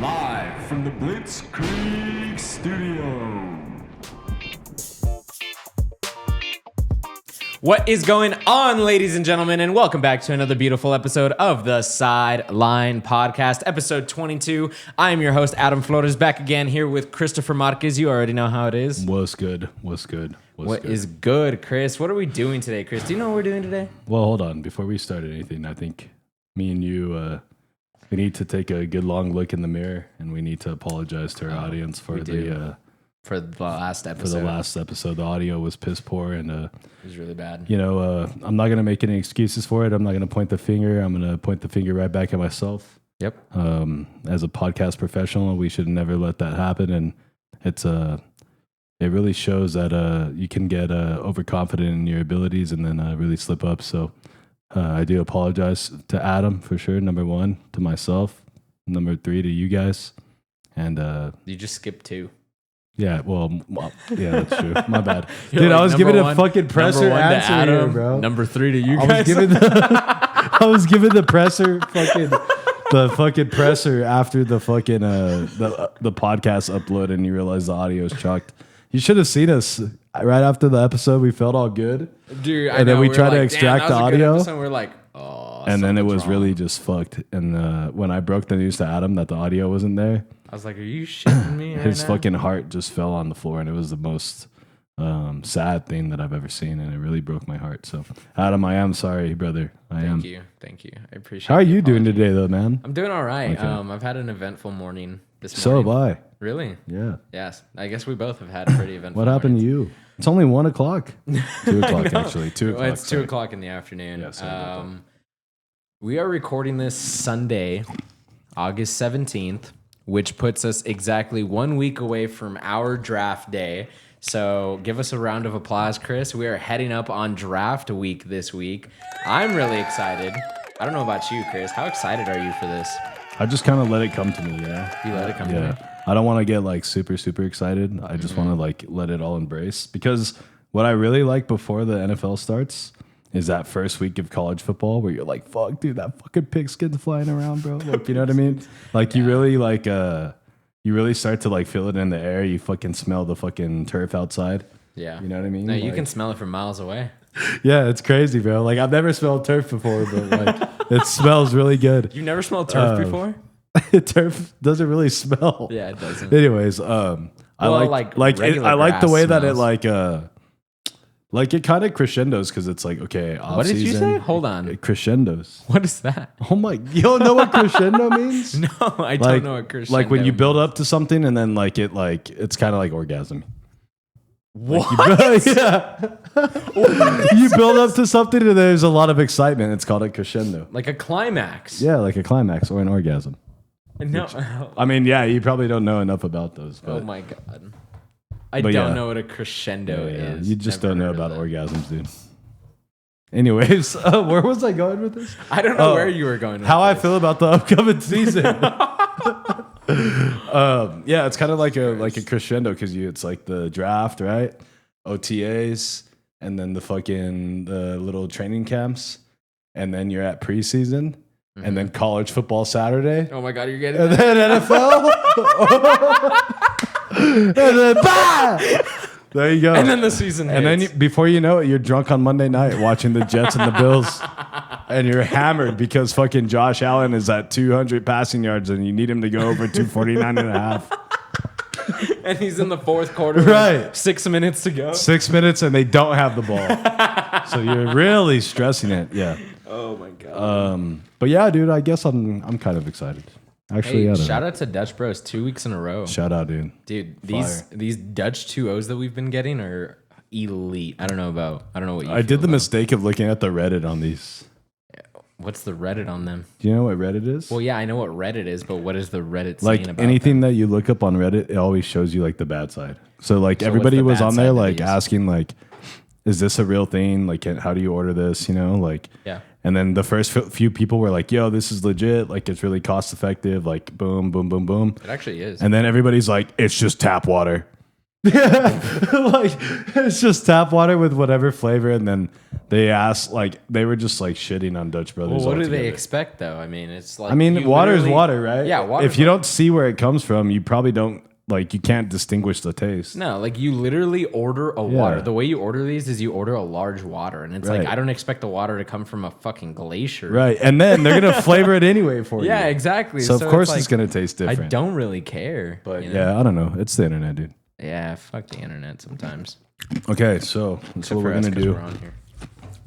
Live from the Blitzkrieg Studio. What is going on, ladies and gentlemen, and welcome back to another beautiful episode of the Sideline Podcast, episode 22. I am your host, Adam Flores, back again here with Christopher Marquez. You already know how it is. What's good? What's good? What is good, Chris? What are we doing today, Chris? Do you know what we're doing today? Well, hold on. Before we start anything, I think me and you, we need to take a good long look in the mirror, and we need to apologize to our audience for the last episode. For the last episode. The audio was piss poor, and it was really bad. I'm not gonna make any excuses for it. I'm not gonna point the finger. I'm gonna point the finger right back at myself. Yep. As a podcast professional, we should never let that happen, and it really shows that you can get overconfident in your abilities and then really slip up. So I do apologize to Adam for sure. Number one, to myself. Number three, to you guys. And you just skipped two. Yeah, yeah, that's true. My bad. You're Dude, like, I was giving a fucking number presser one to answer Adam, here, bro. Number three to you I guys. was giving the presser the fucking presser after the fucking the podcast upload, and you realize the audio is chucked. You should have seen us right after the episode. We felt all good, Dude, and then we tried to extract the audio, and we're like, oh, and then it was wrong. really just fucked. And when I broke the news to Adam that the audio wasn't there, I was like, are you shitting me right his now? fucking heart just fell on the floor, and it was the most sad thing that I've ever seen, and it really broke my heart. So, Adam, I am sorry, brother. Thank you. I appreciate it. How are you doing today, though, man? I'm doing all right. Okay. I've had an eventful morning this So morning. have I. Really? Yeah. Yes. I guess we both have had a pretty eventful What happened to you? It's only 1 o'clock. 2 o'clock, actually. 2 o'clock. Well, it's 2 sorry. o'clock in the afternoon. Yeah, sorry about that. We are recording this Sunday, August 17th, which puts us exactly 1 week away from our draft day. So give us a round of applause, Chris. We are heading up on draft week this week. I'm really excited. I don't know about you, Chris. How excited are you for this? I just kind of let it come to me, yeah. You let it come to me? I don't want to get like super, super excited. I just want to like let it all embrace, because what I really like before the NFL starts is that first week of college football where you're like, fuck, dude, that fucking pigskin's flying around, bro. Like, you know what I mean? Like, you really like, you really start to like feel it in the air. You fucking smell the fucking turf outside. Yeah. You know what I mean? No, you Like- can smell it from miles away. Yeah, it's crazy, bro. Like, I've never smelled turf before, but like, it smells really good. You never smelled turf before? Turf doesn't really smell. Yeah, it doesn't. Anyways, I like regular I like the grass way that smells. it kind of crescendos, because it's like, okay, off What did you season, say? Hold on. it crescendos. What is that? Oh my, you don't know what crescendo means? No, I Like, don't know what crescendo like when you build means. up to something and then it's kind of like orgasm. What? Yeah. You build up to something and there's a lot of excitement. It's called a crescendo. Like a climax. Yeah, like a climax or an orgasm. No. I mean, yeah, you probably don't know enough about those. But Oh my god. I But don't yeah. know what a crescendo yeah, is. you just Never don't know heard of about that. orgasms, dude. Anyways, where was I going with this? I don't know Oh, where you were going with How I this. feel about the upcoming season. Yeah, it's kind of like a crescendo, because it's like the draft, right? OTAs, and then the little training camps, and then you're at preseason, and then college football Saturday, Oh my god, you're getting and that? then NFL, and then bah! There you go. And then the season hits. And then before you know it, you're drunk on Monday night watching the Jets and the Bills. And you're hammered because fucking Josh Allen is at 200 passing yards and you need him to go over 249 and a half. And he's in the fourth quarter. with Right. 6 minutes to go. 6 minutes and they don't have the ball. So you're really stressing it. Yeah. Oh my god. But yeah, dude, I guess I'm kind of excited. Actually, Hey, I don't shout know. out to Dutch Bros 2 weeks in a row. Shout out, dude. Dude, these Dutch 2-0s that we've been getting are elite. I don't know what you I feel did the about. mistake of looking at the Reddit on these. What's the Reddit on them? Do you know what Reddit is? Well, yeah, I know what Reddit is, but what is the Reddit saying Like about anything that you look up on Reddit, it always shows you like the bad side. So like So everybody what's the was bad on side there that like they use? asking like, is this a real thing? Like, how do you order this? You know, like, Yeah. And then the first few people were like, yo, this is legit. Like, it's really cost effective. Like, boom, boom, boom, boom. It actually is. And then everybody's like, it's just tap water. Like it's just tap water with whatever flavor, and then they asked like they were just like shitting on Dutch Brothers. Well, what do they altogether. expect though? I mean, it's like I mean, you water is literally- water, right? Yeah, water. If you don't see where it comes from, you probably don't like. You can't distinguish the taste. No, like you literally order a water. The way you order these is you order a large water, and it's like Right. I don't expect the water to come from a fucking glacier. Right, and then they're gonna flavor it anyway for you. Yeah, exactly. So of course like, it's gonna taste I different. don't really care. But you know? yeah, I don't know. It's the internet, dude. Yeah, fuck the internet sometimes. Okay, so that's Except what for we're us gonna 'cause do. we're on here.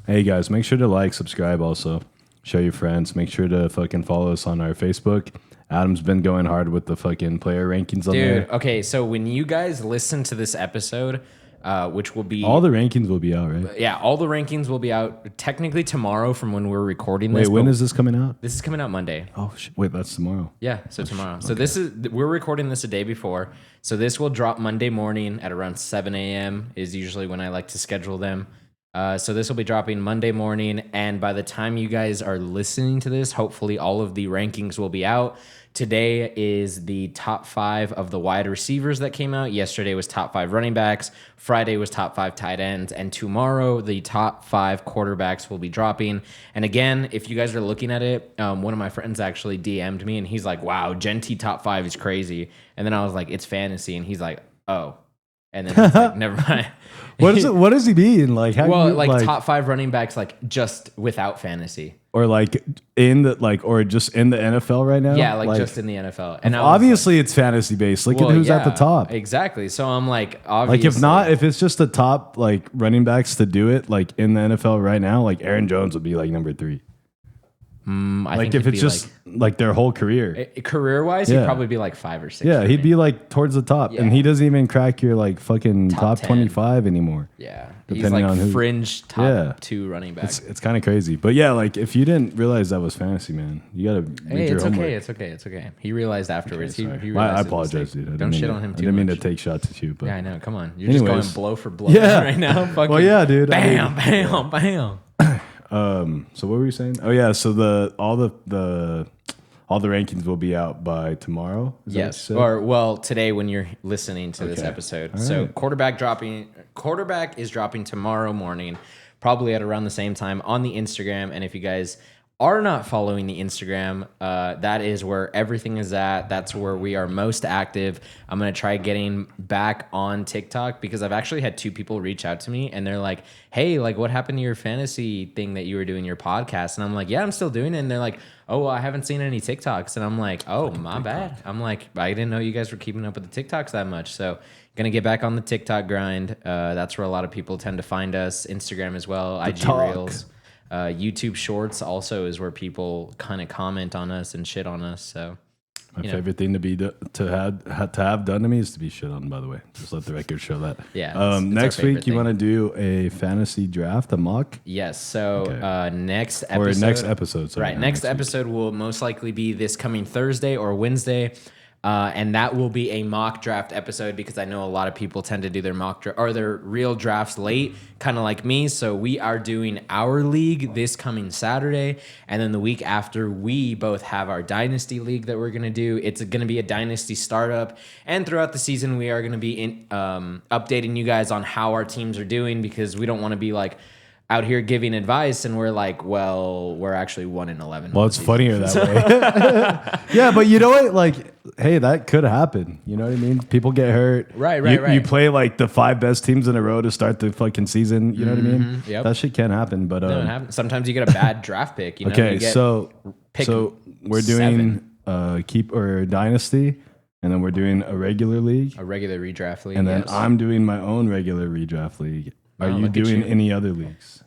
Hey guys, make sure to like, subscribe, also show your friends. Make sure to fucking follow us on our Facebook. Adam's been going hard with the fucking player rankings on Dude, there. okay, so when you guys listen to this episode, which will be All the rankings will be out, right? yeah, all the rankings will be out technically tomorrow from when we're recording Wait, this. when but is this coming out? this is coming out Monday? Oh shit! Wait, that's tomorrow. Yeah, so tomorrow. So this is we're recording this a day before. So this will drop Monday morning at around 7 a.m. is usually when I like to schedule them. So this will be dropping Monday morning, and by the time you guys are listening to this, hopefully all of the rankings will be out. Today is the top 5 of the wide receivers that came out. Yesterday was top 5 running backs. Friday was top 5 tight ends. And tomorrow, the top 5 quarterbacks will be dropping. And again, if you guys are looking at it, one of my friends actually DM'd me and he's like, wow, Genti top 5 is crazy. And then I was like, it's fantasy. And he's like, oh. And then he's like, never mind. What is it? What does he mean? Like how? Well, you, like top 5 running backs, like just without fantasy. or like in the or just in the NFL right now? Yeah, like just in the NFL. And I was like, obviously it's fantasy based. Look well, at who's at the yeah, top. Exactly. So I'm like, Like obviously. if not, if it's just the top like running backs to do it, like in the NFL right now, like Aaron Jones would be like number 3. I Like think if it'd it's be just like their whole career. career wise, Yeah. he'd probably be like 5 or 6. Yeah, for he'd me. be like towards the top, and Yeah. he doesn't even crack your like fucking top 10. 25 anymore. Yeah. He's depending like on who- fringe top Yeah. 2 running back. It's kind of crazy, but yeah, like if you didn't realize that was fantasy, man, you gotta read Hey, your it's homework. okay. It's okay. It's okay. He realized afterwards. Sorry. He I realized his apologize, mistake. dude. Don't shit on him I too didn't mean much. to take shots at you, but Yeah, I know. Come on. You're just Anyways. going blow for blow Yeah. right now. Fucking well, yeah, dude. I mean, bam, bam, bam. so what were you saying? Oh yeah, so all the rankings will be out by tomorrow. Is that what you Yes. said? Or well, today when you're listening to this Okay. episode. All So right. quarterback is dropping tomorrow morning, probably at around the same time on the Instagram. And if you guys are not following the Instagram, that is where everything is at. That's where we are most active. I'm going to try getting back on TikTok because I've actually had 2 people reach out to me and they're like, hey, like what happened to your fantasy thing that you were doing your podcast? And I'm like, yeah, I'm still doing it. And they're like, oh, well, I haven't seen any TikToks. And I'm like, oh, my bad. I'm like, I didn't know you guys were keeping up with the TikToks that much. So gonna get back on the TikTok grind. That's where a lot of people tend to find us. Instagram as well, IG talk. Reels. YouTube Shorts also is where people kind of comment on us and shit on us. So My you know. favorite thing to have done to me is to be shit on. By the way, just let the record show that. Yeah, it's our next favorite week you thing. want to do a fantasy draft, a mock, yes. So Okay. next or episode. next episode. Sorry, Right. not Next week. episode will most likely be this coming Thursday or Wednesday. And that will be a mock draft episode because I know a lot of people tend to do their mock draft or their real drafts late, kind of like me. So we are doing our league this coming Saturday. And then the week after, we both have our dynasty league that we're going to do. It's going to be a dynasty startup. And throughout the season, we are going to be updating you guys on how our teams are doing because we don't want to be like, out here giving advice and we're like, well, we're actually 1-11. Well, it's funnier that way. Yeah, but you know what? Like, hey, that could happen. You know what I mean? People get hurt. Right, You right. play like the 5 best teams in a row to start the fucking season. You know what I mean? Yep. That shit can happen. But No, it happens. Sometimes you get a bad draft pick. You know, okay, you get so pick we're doing keep or dynasty, and then we're doing a regular league, a regular redraft league. and then yes. I'm doing my own regular redraft league. Are Oh, you look at doing you. any other leagues?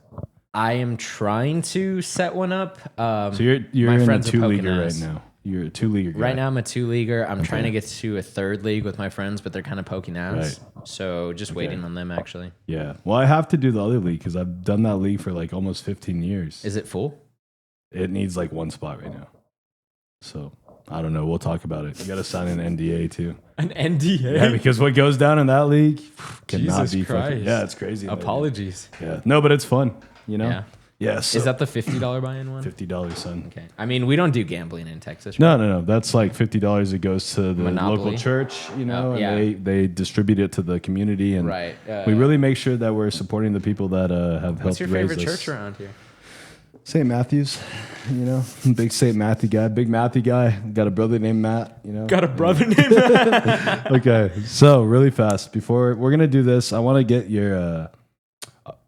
I am trying to set one up. So you're my in a friends are 2-leaguer poking right us. now. You're a 2-leaguer guy. Right now, I'm a 2-leaguer. I'm trying to get to a 3rd league with my friends, but they're kind of poking ass. So just waiting on them, actually. Yeah. Well, I have to do the other league because I've done that league for like almost 15 years. Is it full? It needs like 1 spot right now. So I don't know. We'll talk about it. You got to sign an NDA too. An NDA? Yeah, because what goes down in that league cannot Jesus be fucking. Christ. Yeah, it's crazy. Apologies. Yeah. No, but it's fun. You know. Yeah. Yeah, so Is that the $50 buy-in one? $50, son. Okay. I mean, we don't do gambling in Texas. No. That's like $50. It goes to the Monopoly? local church, you know, Oh, yeah. and they distribute it to the community, and Right. we really make sure that we're supporting the people that have helped What's your raise favorite us. church around here? St. Matthew's, you know, big St. Matthew guy, big Matthew guy. Got a brother named Matt, you know. Got a brother named Okay, so really fast before we're gonna do this, I want to get your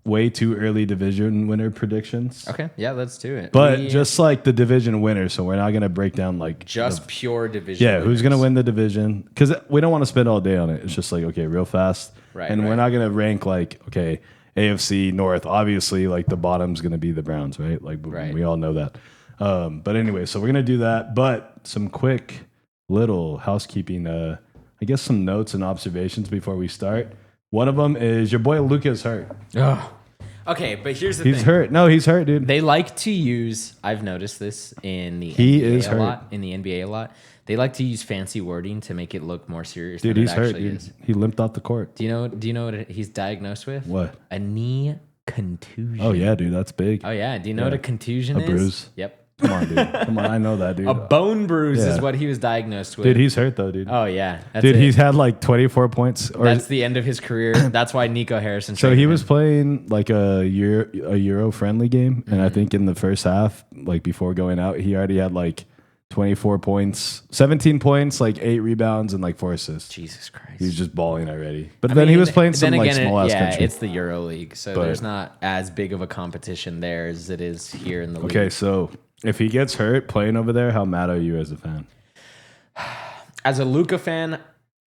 way too early division winner predictions. Okay, yeah, let's do it. But We- just like the division winner, so we're not gonna break down like just pure division. yeah, who's gonna winners. win the division? Because we don't want to spend all day on it. It's just like okay, real fast, Right, and we're right. not gonna rank like okay, AFC North. Obviously, like the bottom's gonna be the Browns, right? Like Right. we all know that. But anyway, so we're gonna do that. But some quick little housekeeping. I guess some notes and observations before we start. One of them is your boy Luca's hurt. Ugh. Okay, but here's the He's thing. hurt. No, he's hurt, dude. They like to use. I've noticed this in the He NBA is a hurt. lot. In the NBA a lot, they like to use fancy wording to make it look more serious. Dude, than he's it hurt, actually dude. is. He limped off the court. Do you know what he's diagnosed with? What? A knee contusion. Oh yeah, dude, that's big. Oh yeah. Do you know what a contusion A is? bruise. Yep. Come on, dude. Come on, I know that, dude. A bone bruise Yeah. is what he was diagnosed with. Dude, he's hurt though, dude. Oh yeah. That's Dude, it. he's had like 24 points. Or That's the end of his career. That's why Nico Harrison. so traded he him. was playing like a Euro friendly game, and Mm-hmm. I think in the first half, like before going out, he already had like 24 points, 17 points, like 8 rebounds, and like 4 assists. Jesus Christ. He was just balling already. But I then he mean, was playing some then like again, small ass yeah, country. it's the Euro League, so But- there's not as big of a competition there as it is here in the league. Okay, so if he gets hurt playing over there, how mad are you as a fan? As a Luca fan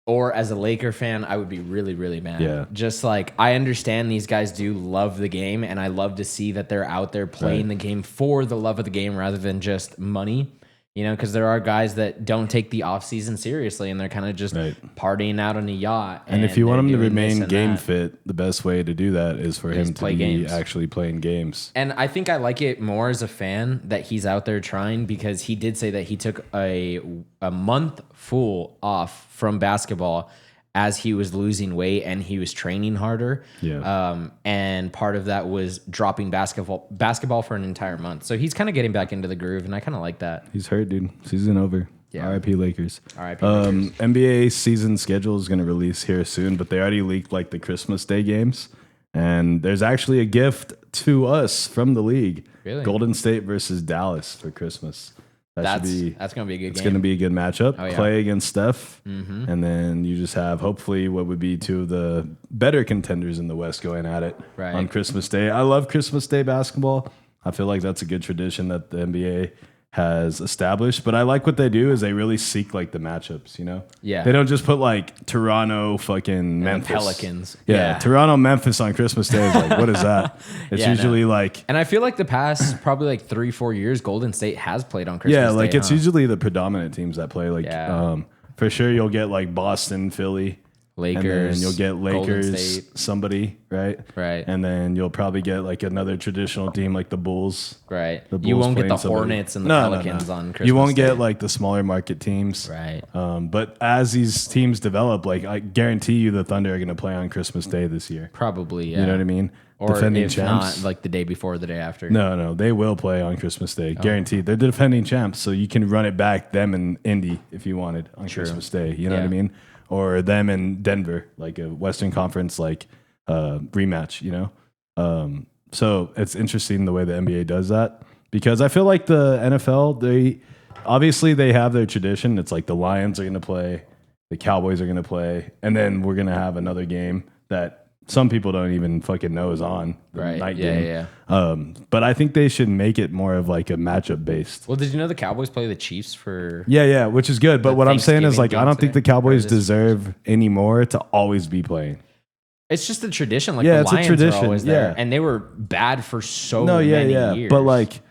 or as a Laker fan, I would be really, really mad. Yeah. Just like I understand these guys do love the game, and I love to see that they're out there playing Right. the game for the love of the game rather than just money. You know, because there are guys that don't take the offseason seriously and they're kind of just Right. partying out on a yacht. And if you want they're him to doing this remain and game that. fit, the best way to do that is for him to play be games. actually playing games. And I think I like it more as a fan that he's out there trying, because he did say that he took a month full off from basketball as he was losing weight and he was training harder. Yeah. And part of that was dropping basketball for an entire month. So he's kind of getting back into the groove, and I kind of like that. He's hurt, dude. Season over. Yeah. RIP Lakers. RIP Lakers. NBA season schedule is going to release here soon, but they already leaked like the Christmas Day games. And there's actually a gift to us from the league. Really? Golden State versus Dallas for Christmas. That should be That's going to be a good it's game. going to be a good matchup. Oh, yeah. Clay against Steph. And then you just have hopefully what would be two of the better contenders in the West going at it Right. on Christmas Day. I love Christmas Day basketball. I feel like that's a good tradition that the NBA has established. But I like what they do is they really seek like the matchups, you know? Yeah. They don't just put like Toronto fucking Memphis. Pelicans. Yeah. Yeah. Toronto Memphis on Christmas Day is like, what is that? It's Yeah, usually like And I feel like the past probably like 3-4 years, Golden State has played on Christmas yeah, like Day, it's huh? usually the predominant teams that play. Like, Yeah. for sure, you'll get like Boston, Philly, Lakers, and then you'll get Golden Lakers, State. somebody, right? Right. And then you'll probably get like another traditional team like the Bulls. Right. The You Bulls won't get playing the somebody. Hornets and the No, no, Pelicans no. on Christmas You won't Day. get like the smaller market teams. Right. But as these teams develop, like I guarantee you, the Thunder are going to play on Christmas Day this year. Probably, yeah. You know what I mean? Or Defending if champs. not, like the day before, or the day after. No, they will play on Christmas Day, Oh. guaranteed. They're the defending champs, so you can run it back them and Indy if you wanted on Christmas Day. You know what I Yeah. mean? Or them and Denver, like a Western Conference like rematch. You know, so it's interesting the way the NBA does that because I feel like the NFL they have their tradition. It's like the Lions are going to play, the Cowboys are going to play, and then we're going to have another game that some people don't even fucking know is on the Right. night Yeah, game. yeah. But I think they should make it more of like a matchup based. Well, did you know the Cowboys play the Chiefs for? Yeah, which is good. But The what I'm saying is like Thanksgiving I don't game think the today? Cowboys Or this- deserve anymore to always be playing. It's just a tradition. Like Yeah, the it's a Lions tradition, are always there, yeah. and they were bad for so No, yeah, many yeah. years. But like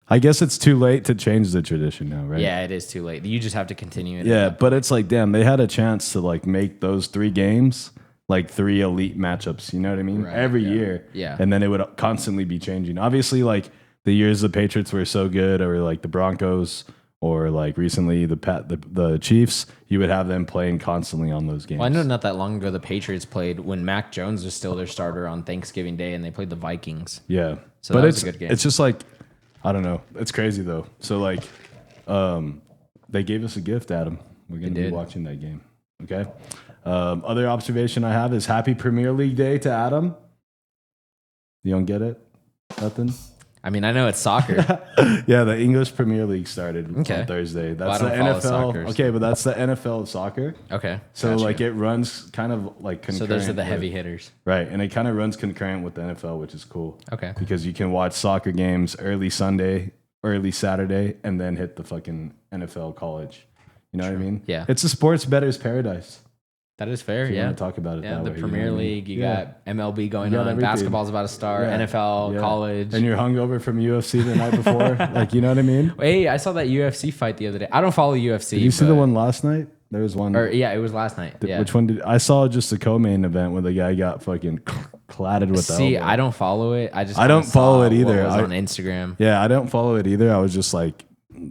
I guess it's too late to change the tradition now, right? yeah, it is too late. You just have to continue it. Yeah, but it's like damn, they had a chance to like make those 3 games like 3 elite matchups, you know what I mean? Right, Every yeah. year. Yeah. And then it would constantly be changing. Obviously like the years the Patriots were so good or like the Broncos or like recently the Chiefs, you would have them playing constantly on those games. Well, I know not that long ago the Patriots played when Mac Jones was still their starter on Thanksgiving Day, and they played the Vikings. Yeah, So but that was it's a good game. it's just like I don't know. It's crazy though. So like, they gave us a gift, Adam. We're gonna be did. watching that game. Okay. Other observation I have is Happy Premier League Day to Adam. You don't get it? Nothing. I mean, I know it's soccer. Yeah, the English Premier League started Okay. on Thursday. That's I don't the follow NFL. soccer, so- Okay, but that's the NFL of soccer. Okay. So gotcha. like it runs kind of like concurrent. So those are the with- heavy hitters. right, and it kind of runs concurrent with the NFL, which is cool. Okay. Because you can watch soccer games early Sunday, early Saturday, and then hit the fucking NFL college. You know what I mean? Yeah. It's a sports better's paradise. That is fair. If you Yeah. want to talk about it Yeah, that the way. Premier you know what I mean? League, you Yeah. got MLB going You got on, everything. basketball's about to start, Yeah. NFL, Yeah. college. And you're hungover from UFC the night before. Like, you know what I mean? Hey, I saw that UFC fight the other day. I don't follow UFC. Did you see the but- one last night? There was one. Or yeah, it was last night. Yeah. Which one did I saw? Just the co-main event where the guy got fucking clatted with the See, elbow. I don't follow it. I just I don't kinda follow saw it either. What was I- on Instagram. Yeah, I don't follow it either. I was just like,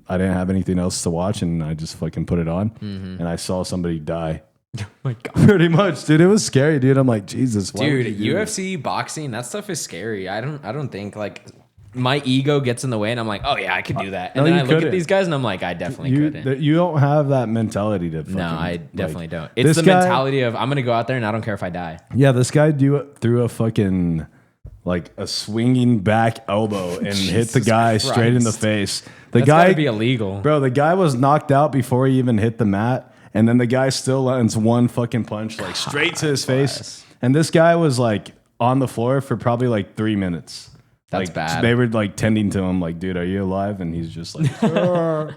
I didn't have anything else to watch, and I just fucking put it on, Mm-hmm. and I saw somebody die. Oh my god. Pretty much, dude. It was scary, dude. I'm like, Jesus, why would Dude, you do UFC, boxing, that stuff is scary. I don't think like my ego gets in the way and I'm like, oh yeah, I could do that. And No, then you I look couldn't. at these guys and I'm like, I definitely you, couldn't. that you don't have that mentality to fucking, No, I like- definitely don't. It's this the guy- mentality of I'm gonna go out there and I don't care if I die. Yeah, this guy threw a fucking like a swinging back elbow and hit the Jesus guy straight in the Christ. face. The That's guy gotta be illegal. Bro, the guy was knocked out before he even hit the mat, and then the guy still lands one fucking punch like straight to his face. bless. And this guy was like on the floor for probably like 3 minutes. That's Like, bad. They were like tending to him, like, dude, are you alive? And he's just like, "Arr."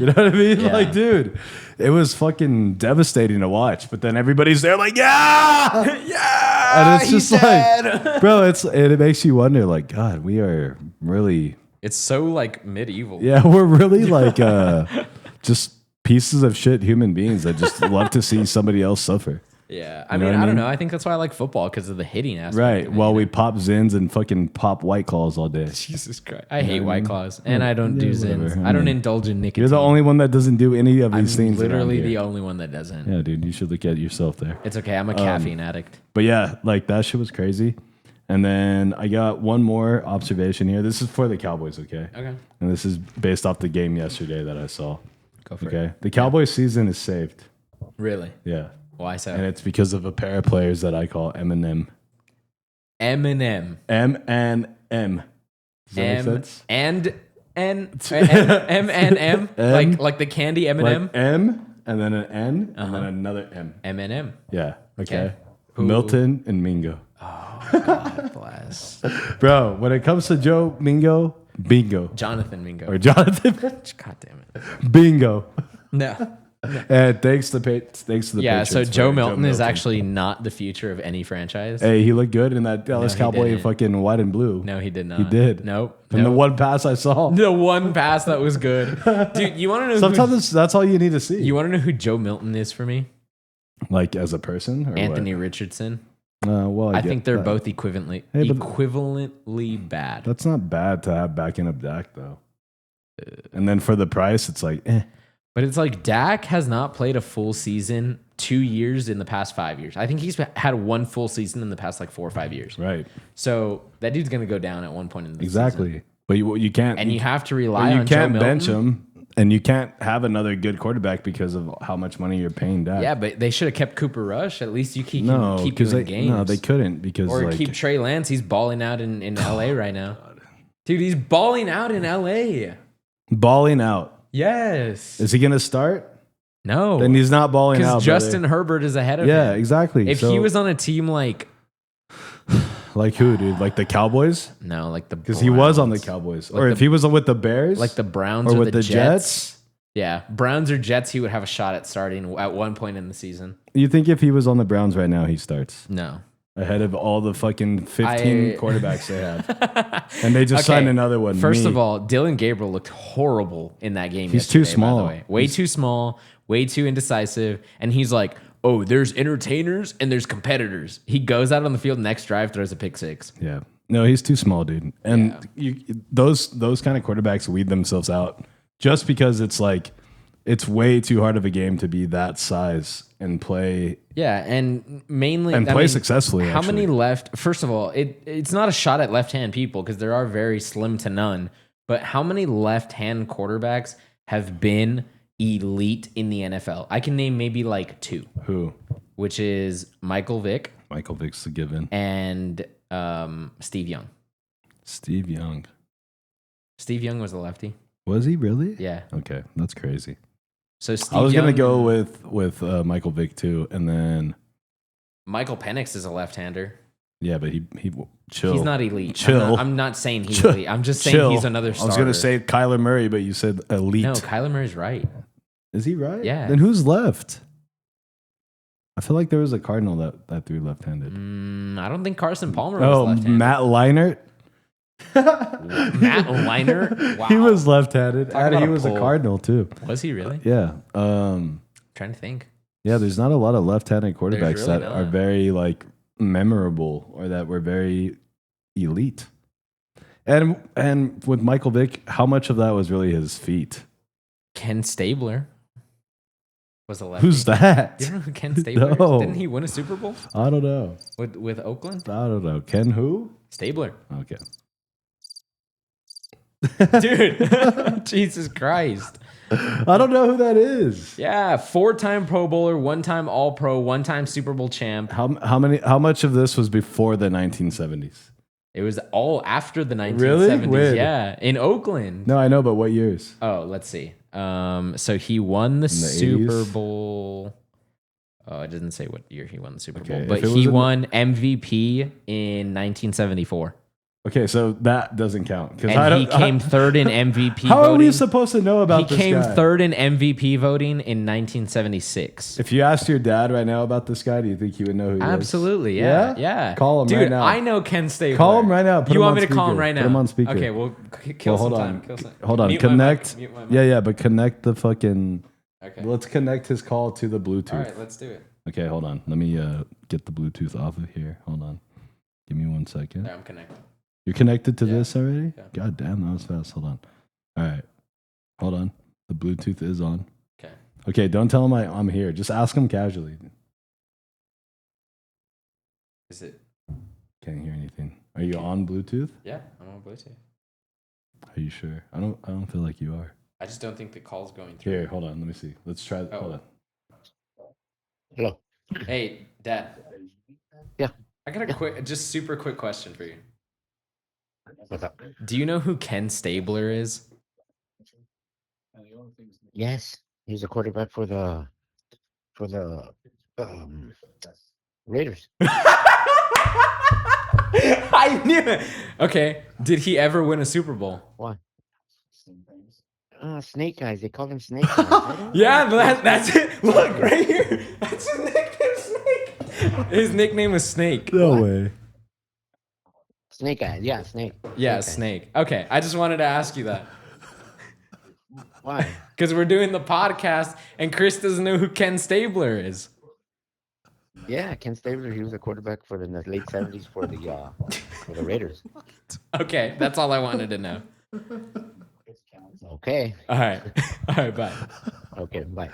You know what I mean? Yeah. Like, dude, it was fucking devastating to watch. But then everybody's there, like, yeah, yeah. And it's just like, bro, it makes you wonder, like, God, we are really. It's so like medieval. Yeah, we're really like just pieces of shit human beings that just love to see somebody else suffer. Yeah. I know mean, what I I don't mean? know. I think that's why I like football because of the hitting aspect. Right. of it, While you we know? pop Zins and fucking pop White Claws all day. Jesus Christ. I hate White Claws and I don't Yeah, do whatever. Zins. I I don't mean, indulge in nicotine. You're the only one that doesn't do any of these I'm things. literally around the here. only one that doesn't. Yeah, dude, you should look at yourself there. It's okay. I'm a caffeine addict. But yeah, like that shit was crazy. And then I got one more observation here. This is for the Cowboys, okay? Okay. And this is based off the game yesterday that I saw. Go for it. Okay. The Cowboys season is saved. Really? Yeah. Why so? And it's because of a pair of players that I call Eminem. Eminem. M. Does that make M sense? and M. Like the candy Eminem. Like M and then an N and then another M. Eminem. Yeah. Okay. Who- Milton and Mingo. God bless. Bro, when it comes to Joe Mingo, bingo. Jonathan Mingo. Or Jonathan God damn it. Bingo. No. And thanks to the Yeah, Patriots so Joe for Milton is actually not the future of any franchise. Hey, he looked good in that Dallas he Cowboy didn't. fucking white and blue. No, he did not. He did. Nope. From the Nope. one pass I saw. The one pass that was good. Dude, you want to know Sometimes that's all you need to see. you want to know who Joe Milton is for me? Like as a person? Or Anthony Richardson. what? Well, I get think they're that. both equivalently Hey, but- equivalently bad. That's not bad to have backing up Dak though. And then for the price, it's like, But it's like Dak has not played a full season 2 years in the past 5 years. I think he's had one full season in the past like 4 or 5 years. right. So that dude's going to go down at one point in the Exactly. season. But you can't. And you have to but rely you on Joe can't Milton. bench him, and you can't have another good quarterback because of how much money you're paying Dak. Yeah, but they should have kept Cooper Rush. At least you keep no, keep you because in games. no, they couldn't because Or like, keep Trey Lance. He's balling out in LA right now. Dude, he's balling out in LA. balling out. Yes. Is he gonna start? No. Then he's not balling out. Because Justin brother. Herbert is ahead of Yeah, him. exactly. If So, he was on a team like like who, dude? Like the Cowboys? no, like the Because he was on the Browns. Cowboys. Like or the- if he was with the Bears, like the Browns or or, with the the Jets. Yeah, Browns or Jets, he would have a shot at starting at one point in the season. you think if he was on the Browns right now, he starts No. ahead of all the fucking 15 I- quarterbacks they have, and they just signed another one. First me. of all, Dylan Gabriel looked horrible in that game. He's too yesterday, by the small. way. Way too small, way too indecisive. And he's like, oh, there's entertainers and there's competitors. He goes out on the field, next drive, throws a pick six. yeah, no, he's too small, dude. And Yeah. those kind of quarterbacks weed themselves out just because it's like it's way too hard of a game to be that size and play Yeah, and mainly and play successfully. How actually. many left? First of all, it's not a shot at left-hand people because there are very slim to none. But how many left-hand quarterbacks have been elite in the NFL? I can name maybe like 2, Who? which is Michael Vick Michael Vick's a given. and Steve Young. Steve Young. Steve Young was a lefty. Was he really? Yeah. Okay, that's crazy. So Steve I was gonna Young- go with Michael Vick too, and then Michael Penix is a left-hander. yeah, but he chill. He's not elite. Chill. I'm not saying he's Chill. elite. I'm just saying Chill. he's another starter. I was gonna say Kyler Murray, but you said elite. no. Kyler Murray's right. Is he right? Yeah. Then who's left? I feel like there was a Cardinal that threw left-handed. I don't think Carson Palmer was Oh, left-handed. Matt Leinart. Matt Leinart. Wow. He was left-handed, Talk and about he a was a pull. Cardinal too. Was he really? Yeah. Trying to think. Yeah, there's not a lot of left-handed quarterbacks really that not. are very like memorable or that were very elite. And with Michael Vick, how much of that was really his feet? Ken Stabler was a lefty. Who's that? You don't know who Ken Stabler No. is? Didn't he win a Super Bowl I don't know. with Oakland? I don't know. Ken who? Stabler. Okay. Dude. Jesus Christ. I don't know who that is. Yeah, 4-time Pro Bowler, 1-time All-Pro, 1-time Super Bowl champ. How much of this was before the 1970s? It was all after the 1970s. Really? When? Yeah, in Oakland. No, I know, but what years? Oh, let's see. So he won the, the Super 80s? Bowl. Oh, it doesn't say what year he won the Super Okay, Bowl, but if it was he in the- won MVP in 1974. Okay, so that doesn't count because And he came third in MVP How voting. are we supposed to know about He this came guy? third in MVP voting in 1976. If you asked your dad right now about this guy, do you think he would know who he is? Absolutely, yeah, Yeah? yeah. Call him Dude, right now. I know Ken Stabler. Call him right now. Put you him want on me to call him speaker. right now? Put him on speaker. Okay, well, kill Well, some hold time. on. Kill some. Hold on. Mute my Connect. mic, mute my mic. Yeah, but connect the fucking. Okay. Let's connect his call to the Bluetooth. All right, let's do it. Okay, hold on. Let me get the Bluetooth off of here. Hold on. Give me 1 second. There, I'm connected. You're connected to Yeah. this already? Yeah. God damn, that was fast. Hold on. All right. Hold on. The Bluetooth is on. Okay. Okay, don't tell him I'm here. Just ask him casually. Is it? Can't hear anything. Are you on Bluetooth? Yeah, I'm on Bluetooth. Are you sure? I don't feel like you are. I just don't think the call's going through. Here, hold on. Let me see. Let's try. Oh. Hold on. Hello. Hey, Dad. Yeah. I got a just super quick question for you. What's up? Do you know who Ken Stabler is? Yes, he's a quarterback for the Raiders. I knew it. Okay. Did he ever win a Super Bowl? Why? Snake Eyes. They call him Snake Eyes. I don't Yeah, know. that's it. Look right here. That's his nickname, Snake. His nickname was Snake. No way. Snake Eyes. Yeah, Snake. Yeah, Eyes. Snake. Okay, I just wanted to ask you that Why? because we're doing the podcast and Chris doesn't know who Ken Stabler is. Yeah, Ken Stabler. He was a quarterback for the late '70s for the Raiders. Okay, that's all I wanted to know. Okay. All right, all right, bye. Okay. Bye.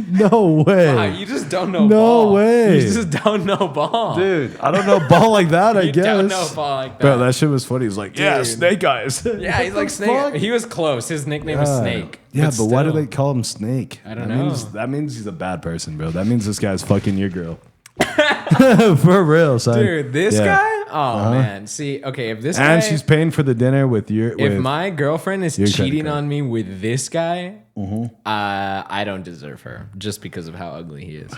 No way. Wow, you just don't know No ball. way. You just don't know ball. Dude, I don't know ball like that, I you guess. don't know ball like that. Bro, that shit was funny. He's like, yeah, Dude. Snake Eyes. Yeah, he's like the Snake. fuck? He was close. His nickname was Snake. Yeah, but why do still. they call him Snake? I don't That know. That means he's a bad person, bro. That means this guy's fucking your girl. For real, son. Dude, this Yeah. guy? Oh man. See, okay, if this And guy she's paying for the dinner with your. if with, my girlfriend is your credit cheating card. on me with this guy, I don't deserve her just because of how ugly he is.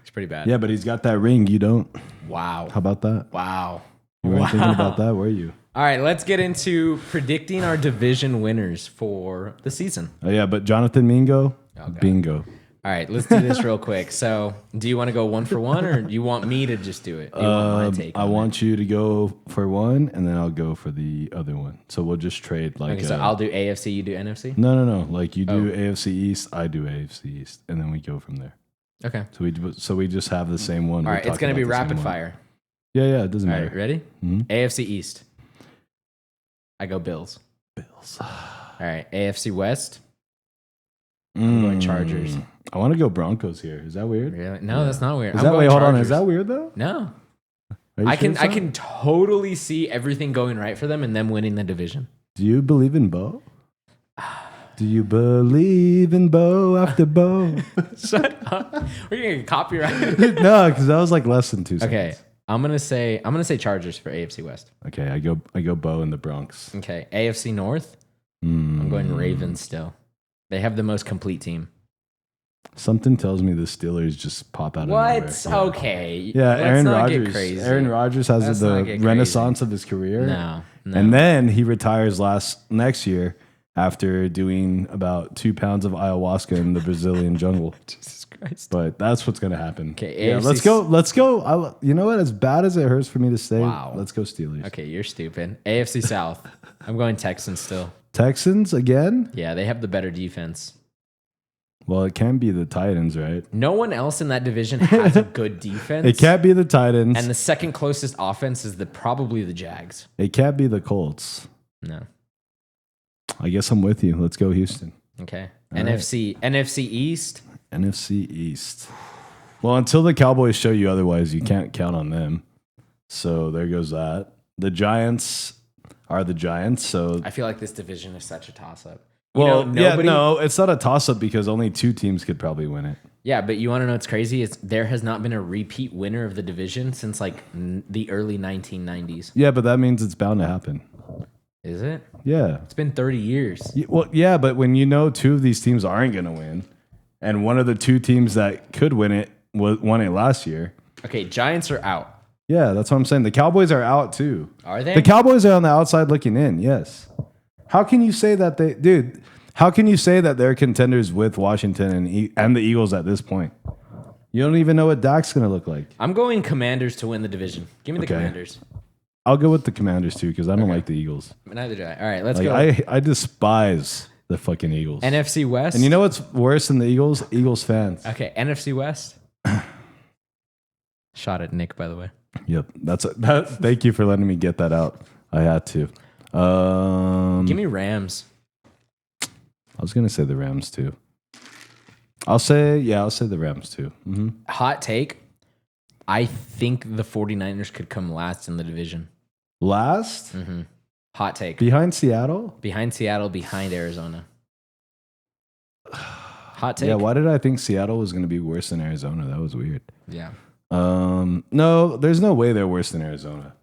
It's pretty bad. yeah, but he's got that ring. You don't. Wow. How about that? Wow. You weren't thinking about that, were you? All right, let's get into predicting our division winners for the season. Oh yeah, but Jonathan Mingo, God. bingo. All right, let's do this real quick. So, do you want to go 1 for 1 or do you want me to just do it? Do you want my take? I on it? want you to go for one, and then I'll go for the other one. So we'll just trade like. Okay, so I'll do AFC, you do NFC? No. Like you do Oh. AFC East, I do AFC East, and then we go from there. Okay. So we just have the same one. All right, it's going to be rapid fire. Yeah, it doesn't All matter. right, ready? Mhm. AFC East. I go Bills. Bills. All right, AFC West. I'm going Chargers. I want to go Broncos here. Is that weird? Really? No, that's not weird. Is I'm that going wait? Hold on. Chargers. Is that weird though? No. Are you I sure can it's I not? can totally see everything going right for them and them winning the division. Do you believe in Bo? Do you believe in Bo after Bo? Shut up. We're gonna get copyrighted. No, because that was like less than 2 seconds. Okay. I'm gonna say Chargers for AFC West. Okay, I go Bo in the Bronx. Okay. AFC North. I'm going Ravens still. They have the most complete team. Something tells me the Steelers just pop out of nowhere. What? Okay. Yeah, Let's Aaron not get Rodgers. crazy. Aaron Rodgers has Let's not the get renaissance of his career. No. And then he retires next year after doing about 2 pounds of ayahuasca in the Brazilian jungle. Jesus Christ. But that's what's going to happen. Okay, yeah, AFC let's go. You know what? As bad as it hurts for me to say, Wow. let's go Steelers. Okay, you're stupid. AFC South. I'm going Texans still. Texans again? Yeah, they have the better defense. Well, it can be the Titans, right? No one else in that division has a good defense. It can't be the Titans. And the second closest offense is probably the Jags. It can't be the Colts. No. I guess I'm with you. Let's go Houston. Okay. All NFC East. NFC East. Well, until the Cowboys show you otherwise, you can't count on them. So there goes that. The Giants are the Giants. So I feel like this division is such a toss-up. it's not a toss-up because only 2 teams could probably win it. Yeah, but you want to know what's crazy? There has not been a repeat winner of the division since like the early 1990s. Yeah, but that means it's bound to happen. Is it? Yeah. It's been 30 years. Well, yeah, but when you know 2 of these teams aren't going to win, and one of the 2 teams that could win it won it last year. Okay, Giants are out. Yeah, that's what I'm saying. The Cowboys are out too. Are they? The Cowboys are on the outside looking in. Yes. How can you say that how can you say that they're contenders with Washington and the Eagles at this point? You don't even know what Dak's going to look like. I'm going Commanders to win the division. Give me the Okay. Commanders. I'll go with the Commanders too because I don't like the Eagles. Neither do I. All right, let's Like go. I despise the fucking Eagles. NFC West. And you know what's worse than the Eagles? Eagles fans. Okay, NFC West. Shot at Nick, by the way. Yep. Thank you for letting me get that out. I had to. Give me Rams. I was gonna say the Rams too. I'll say the Rams too. Mm-hmm. Hot take. I think the 49ers could come last in the division. Last Hot take. behind Seattle. Behind Seattle, behind Arizona. Hot take. Yeah. Why did I think Seattle was gonna be worse than Arizona? That was weird. Yeah. No, there's no way they're worse than Arizona.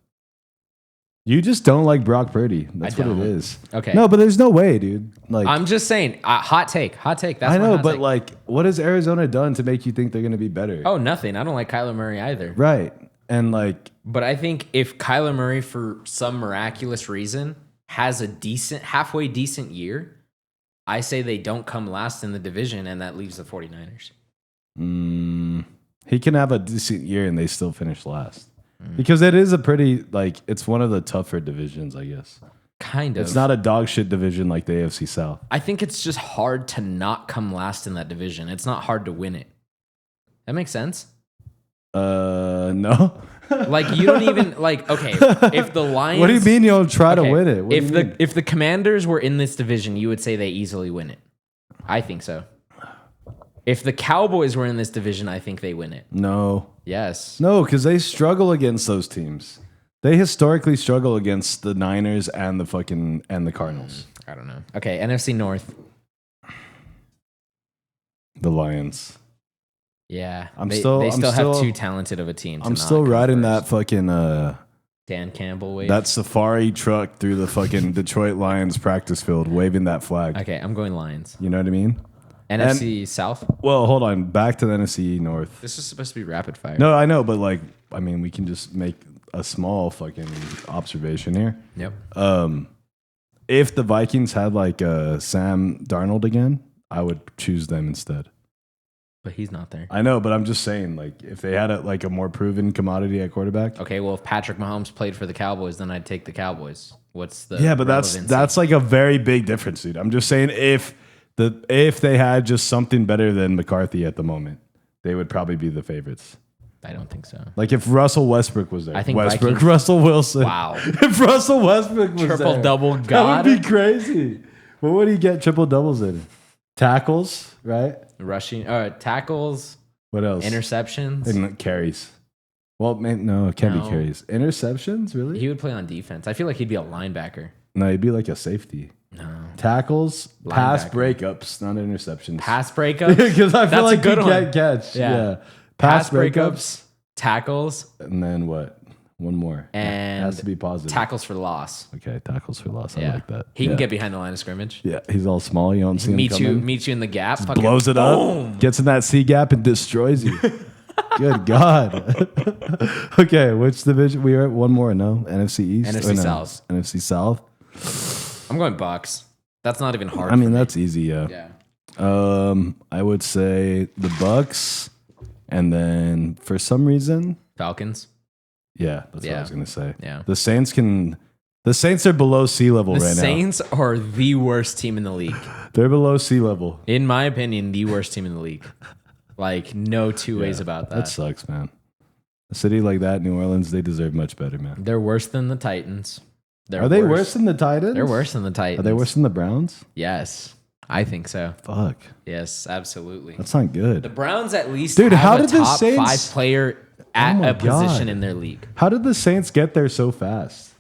You just don't like Brock Purdy. That's I what it don't. is. Okay. No, but there's no way, dude. Like I'm just saying. Hot take. Hot take. That's I my know, hot but take. like, what has Arizona done to make you think they're gonna be better? Oh, nothing. I don't like Kyler Murray either. Right. And like, But I think if Kyler Murray, for some miraculous reason, has a halfway decent year, I say they don't come last in the division, and that leaves the 49ers. he can have a decent year and they still finish last. Because it is a pretty, like, it's one of the tougher divisions, I guess. Kind of. It's not a dog shit division like the AFC South. I think it's just hard to not come last in that division. It's not hard to win it. That makes sense? No. Like, you don't even, like, okay, if the Lions... What do you mean you don't try to Okay, win it? What do you mean? If the Commanders were in this division, you would say they easily win it. I think so. If the Cowboys were in this division, I think they win it. No. Yes. No, because they struggle against those teams. They historically struggle against the Niners and the Cardinals. I don't know. Okay, NFC North. The Lions. Yeah. I'm they still have too talented of a team. I'm still riding that fucking Dan Campbell wave. that safari truck through the fucking Detroit Lions practice field, waving that flag. Okay, I'm going Lions. You know what I mean? NFC South. Well, hold on. Back to the NFC North. This is supposed to be rapid fire. No, I know, but like, I mean, we can just make a small fucking observation here. Yep. If the Vikings had like Sam Darnold again, I would choose them instead. But he's not there. I know, but I'm just saying, like, if they had a more proven commodity at quarterback. Okay, well, if Patrick Mahomes played for the Cowboys, then I'd take the Cowboys. What's the Yeah, but relevancy? that's like a very big difference, dude. I'm just saying if they had just something better than McCarthy at the moment, they would probably be the favorites. I don't think so. Like if Russell Westbrook was there. I think Westbrook, Vikings- Russell Wilson. Wow. If Russell Westbrook was there. Triple-double That god. would be crazy. Well, what do you get triple doubles in? Tackles, right? Rushing, tackles, What else? interceptions. And carries. Well, no, it can't No. be carries. Interceptions, really? He would play on defense. I feel like he'd be a linebacker. No, he'd be like a safety. No. Tackles, pass Linebacker. breakups, not interceptions. Pass breakups. Because I feel That's a like good you one. can't catch. Yeah. Yeah. Pass breakups, tackles, And then what? One more. and It has to be positive. tackles for loss. Okay, tackles for loss. I Yeah, like that. he can Yeah. get behind the line of scrimmage. Yeah, he's all small. You don't see him Meet coming. you in the gap. fucking Blows it boom. up, gets in that C gap and destroys you. Good God. Okay, which division? We are at one more, no? NFC East? NFC Or no? South. NFC South. I'm going Bucks. That's not even hard. I mean, for me. that's easy, yeah. yeah. I would say the Bucks, and then for some reason, Falcons. yeah, that's what I Yeah. was gonna say. Yeah. The Saints can. The Saints are below sea level The right Saints are the worst team in the league. now. They're below sea level. In my opinion, the worst team in the league. Like, no two ways about that. That sucks, man. A city like that, New Orleans, they deserve much better, man. They're worse than the Titans. Are they worse than the Titans? They're worse than the Titans. Are they worse than the Browns? Yes. I think so. Fuck, Yes, absolutely. that's not The good. Browns at least Dude, have how a did the top Saints- 5 player at Oh my a position God. in their league. How did the Saints get there so fast?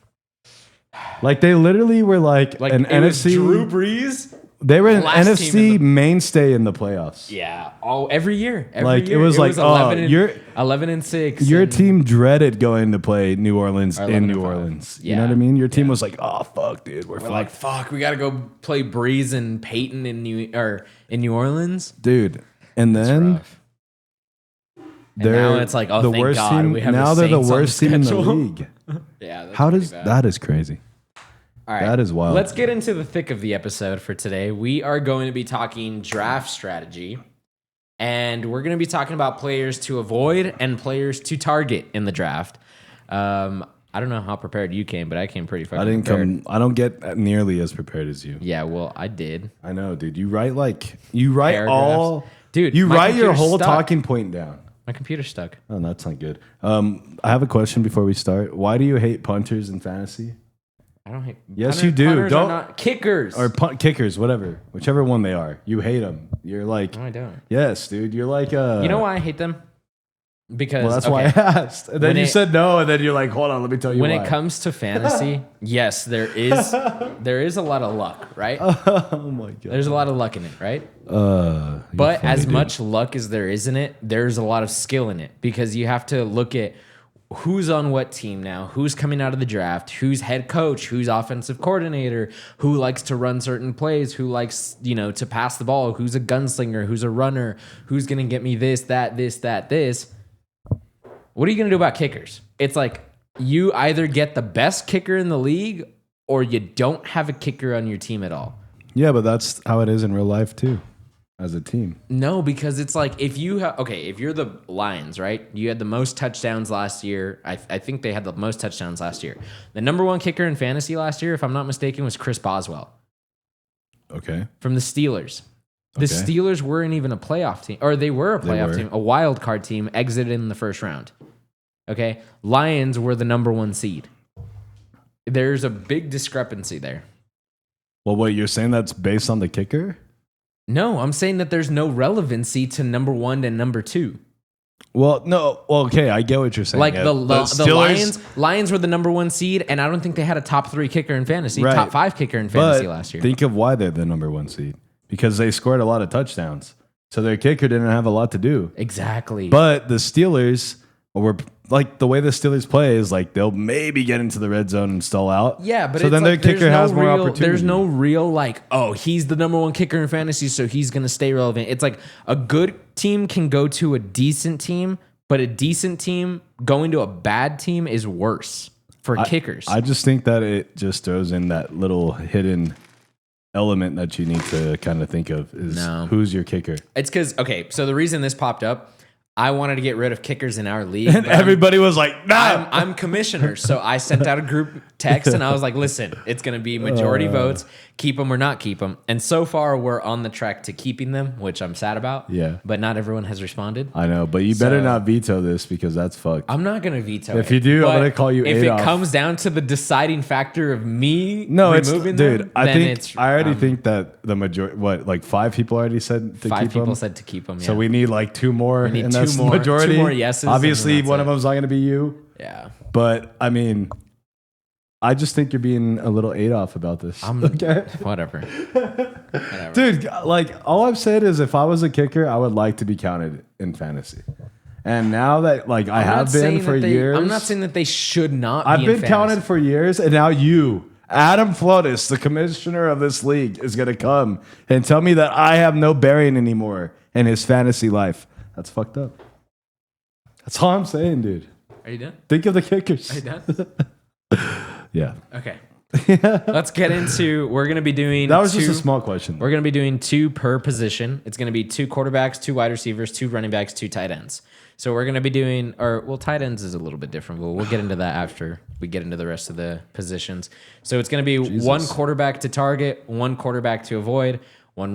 Like they literally were like, Like an it was NFC. Drew Brees. They were an last team NFC in the- mainstay in the playoffs. Yeah. Oh, every year. Every Like, it year. was like, oh, 11 and, you're- 11 and 6. Your and- team dreaded going to play New Orleans Or in 11 New and 5. Orleans. You know Yeah. what I mean? Your team was like, oh fuck, dude, we're We're like, fuck, we got to go play Breeze and Peyton in New Orleans. dude. And then Rough. And now it's like, oh, the thank worst God, team. we have now the they're the Saints on the worst team in the schedule. league. Yeah. That's How pretty does bad. that is crazy? All right. That is wild. Let's get into the thick of the episode for today. We are going to be talking draft strategy, and we're going to be talking about players to avoid and players to target in the draft. I don't know how prepared you came, but I came pretty fucking I didn't prepared. come. I don't get nearly as prepared as you. Yeah, well, I did. I know, dude. You write Paragraphs. all, Dude, You my write your computer's whole stuck. talking point down. My computer's stuck. Oh, that's not good. I have a question before we start. Why do you hate punters in fantasy I don't hate. Yes, you do. punters are Don't- not kickers. or kickers, whatever, whichever one they are? You hate them. You're like, no, I don't. yes, dude. You're like, You know why I hate them? Because Well, that's okay, why I asked. And then When you it- said no, and then you're like, hold on, let me tell you when why. it comes to fantasy, yes, there is a lot of luck, right? oh my god. There's a lot of luck in it, right? You're But funny, as dude. much luck as there is in it, there's a lot of skill in it because you have to look at who's on what team now, who's coming out of the draft, who's head coach, who's offensive coordinator, who likes to run certain plays, who likes, to pass the ball, who's a gunslinger, who's a runner, who's going to get me this. What are you going to do about kickers? It's like you either get the best kicker in the league or you don't have a kicker on your team at all. Yeah, but that's how it is in real life too, as a team. No, because it's like if you if you're the Lions, right? You had the most touchdowns last year. I think they had the most touchdowns last year. The number one kicker in fantasy last year, if I'm not mistaken, was Chris Boswell Okay. from the Steelers. The Okay. Steelers weren't even a playoff team, or they were a playoff were. team, a wild card team, exited in the first round. Okay, Lions were the number one seed. There's a big discrepancy there. Well, what you're saying that's based on the kicker? No, I'm saying that there's no relevancy to number one and number two. Well, no. Well, okay, I get what you're saying. Like Yeah, the Steelers- Lions were the number one seed, and I don't think they had a top 3 kicker in fantasy, Right. top 5 kicker in fantasy But last year. think of why they're the number one seed. Because they scored a lot of touchdowns. So their kicker didn't have a lot to do. Exactly. But the Steelers were like the way the Steelers play is like they'll maybe get into the red zone and stall out. yeah, but so it's then like their kicker there's no has more real, opportunity. There's no real like, oh, he's the number one kicker in fantasy, so he's gonna stay relevant. It's like a good team can go to a decent team, but a decent team going to a bad team is worse for kickers. I just think that it just throws in that little hidden element that you need to kind of think of is No. who's your kicker. It's because, okay, so the reason this popped up, I wanted to get rid of kickers in our league. And but I'm- everybody was like, nah. I'm commissioner, so I sent out a group text and I was like, listen, it's going to be majority votes, keep them or not keep them. And so far, we're on the track to keeping them, which I'm sad about. Yeah. But not everyone has responded. I know, but you better So- not veto this because that's fucked. I'm not going to veto If it. you do, I'm but gonna call you If Adolf. it comes down to the deciding factor of me No, it's removing dude. them, I then think it's I already think that the majority, like 5 people already said to 5 keep people them. said to keep them. So we need like 2 more, need and 2 that's the more- 2 majority. more yeses, and then Obviously, that's one it. of them's not going to be you. Yeah. But I mean, I just think you're being a little Adolf about this. Okay, Whatever. dude. Like all I've said is, if I was a kicker, I would like to be counted in fantasy. And now that like I I'm not have been saying for that they- years, I'm not saying that they should not I've be been in counted fantasy. for years, and now you, Adam Flotis, the commissioner of this league, is going to come and tell me that I have no bearing anymore in his fantasy life. That's fucked up. That's all I'm saying, dude. Are you done? Think of the kickers. Are you done? Yeah. Okay. Let's get into. We're gonna be doing. That was just two- a small question. We're gonna be doing 2 per position. It's gonna be 2 quarterbacks, 2 wide receivers, 2 running backs, 2 tight ends. So we're gonna be doing, or well, tight ends is a little bit different, but we'll get into that after we get into the rest of the positions. So it's gonna be 1 quarterback to target, 1 quarterback to avoid, 1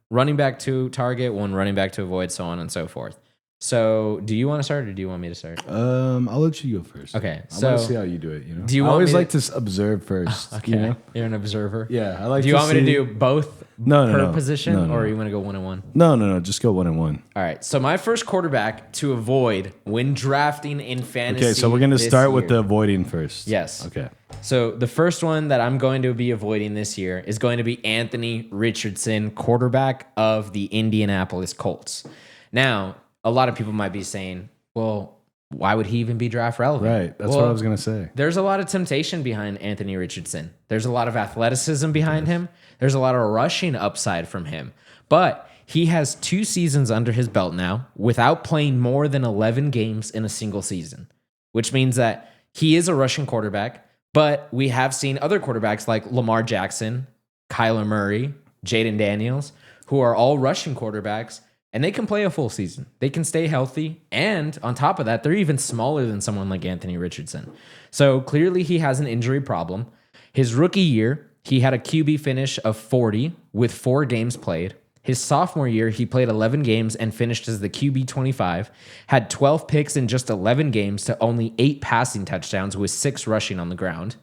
running back to target, 1 running back to avoid, so on and so forth. So do you want to start, or do you want me to start? I'll let you go first. Okay, I so want to see how you do it. You know, do you I want always me to- like to observe first. Okay, You know? you're an observer. Yeah, I like. Do you want me to see- do both No, no, per no. position, No, no, or no. you want to go 1 and 1? No. Just go 1 and 1. All right. So my first quarterback to avoid when drafting in fantasy. Okay, so we're gonna this start with the year. avoiding first. Yes. Okay. So the first one that I'm going to be avoiding this year is going to be Anthony Richardson, quarterback of the Indianapolis Colts. Now, a lot of people might be saying, "Well, why would he even be draft relevant?" Right. That's Well, what I was gonna say. There's a lot of temptation behind Anthony Richardson. There's a lot of athleticism behind him. There's a lot of rushing upside from him. But he has 2 seasons under his belt now without playing more than 11 games in a single season, which means that he is a rushing quarterback. But we have seen other quarterbacks like Lamar Jackson, Kyler Murray, Jaden Daniels, who are all rushing quarterbacks, and they can play a full season. They can stay healthy. And on top of that, they're even smaller than someone like Anthony Richardson. So clearly he has an injury problem. His rookie year, he had a QB finish of 40 with 4 games played. His sophomore year, he played 11 games and finished as the QB 25, had 12 picks in just 11 games to only 8 passing touchdowns with 6 rushing on the ground.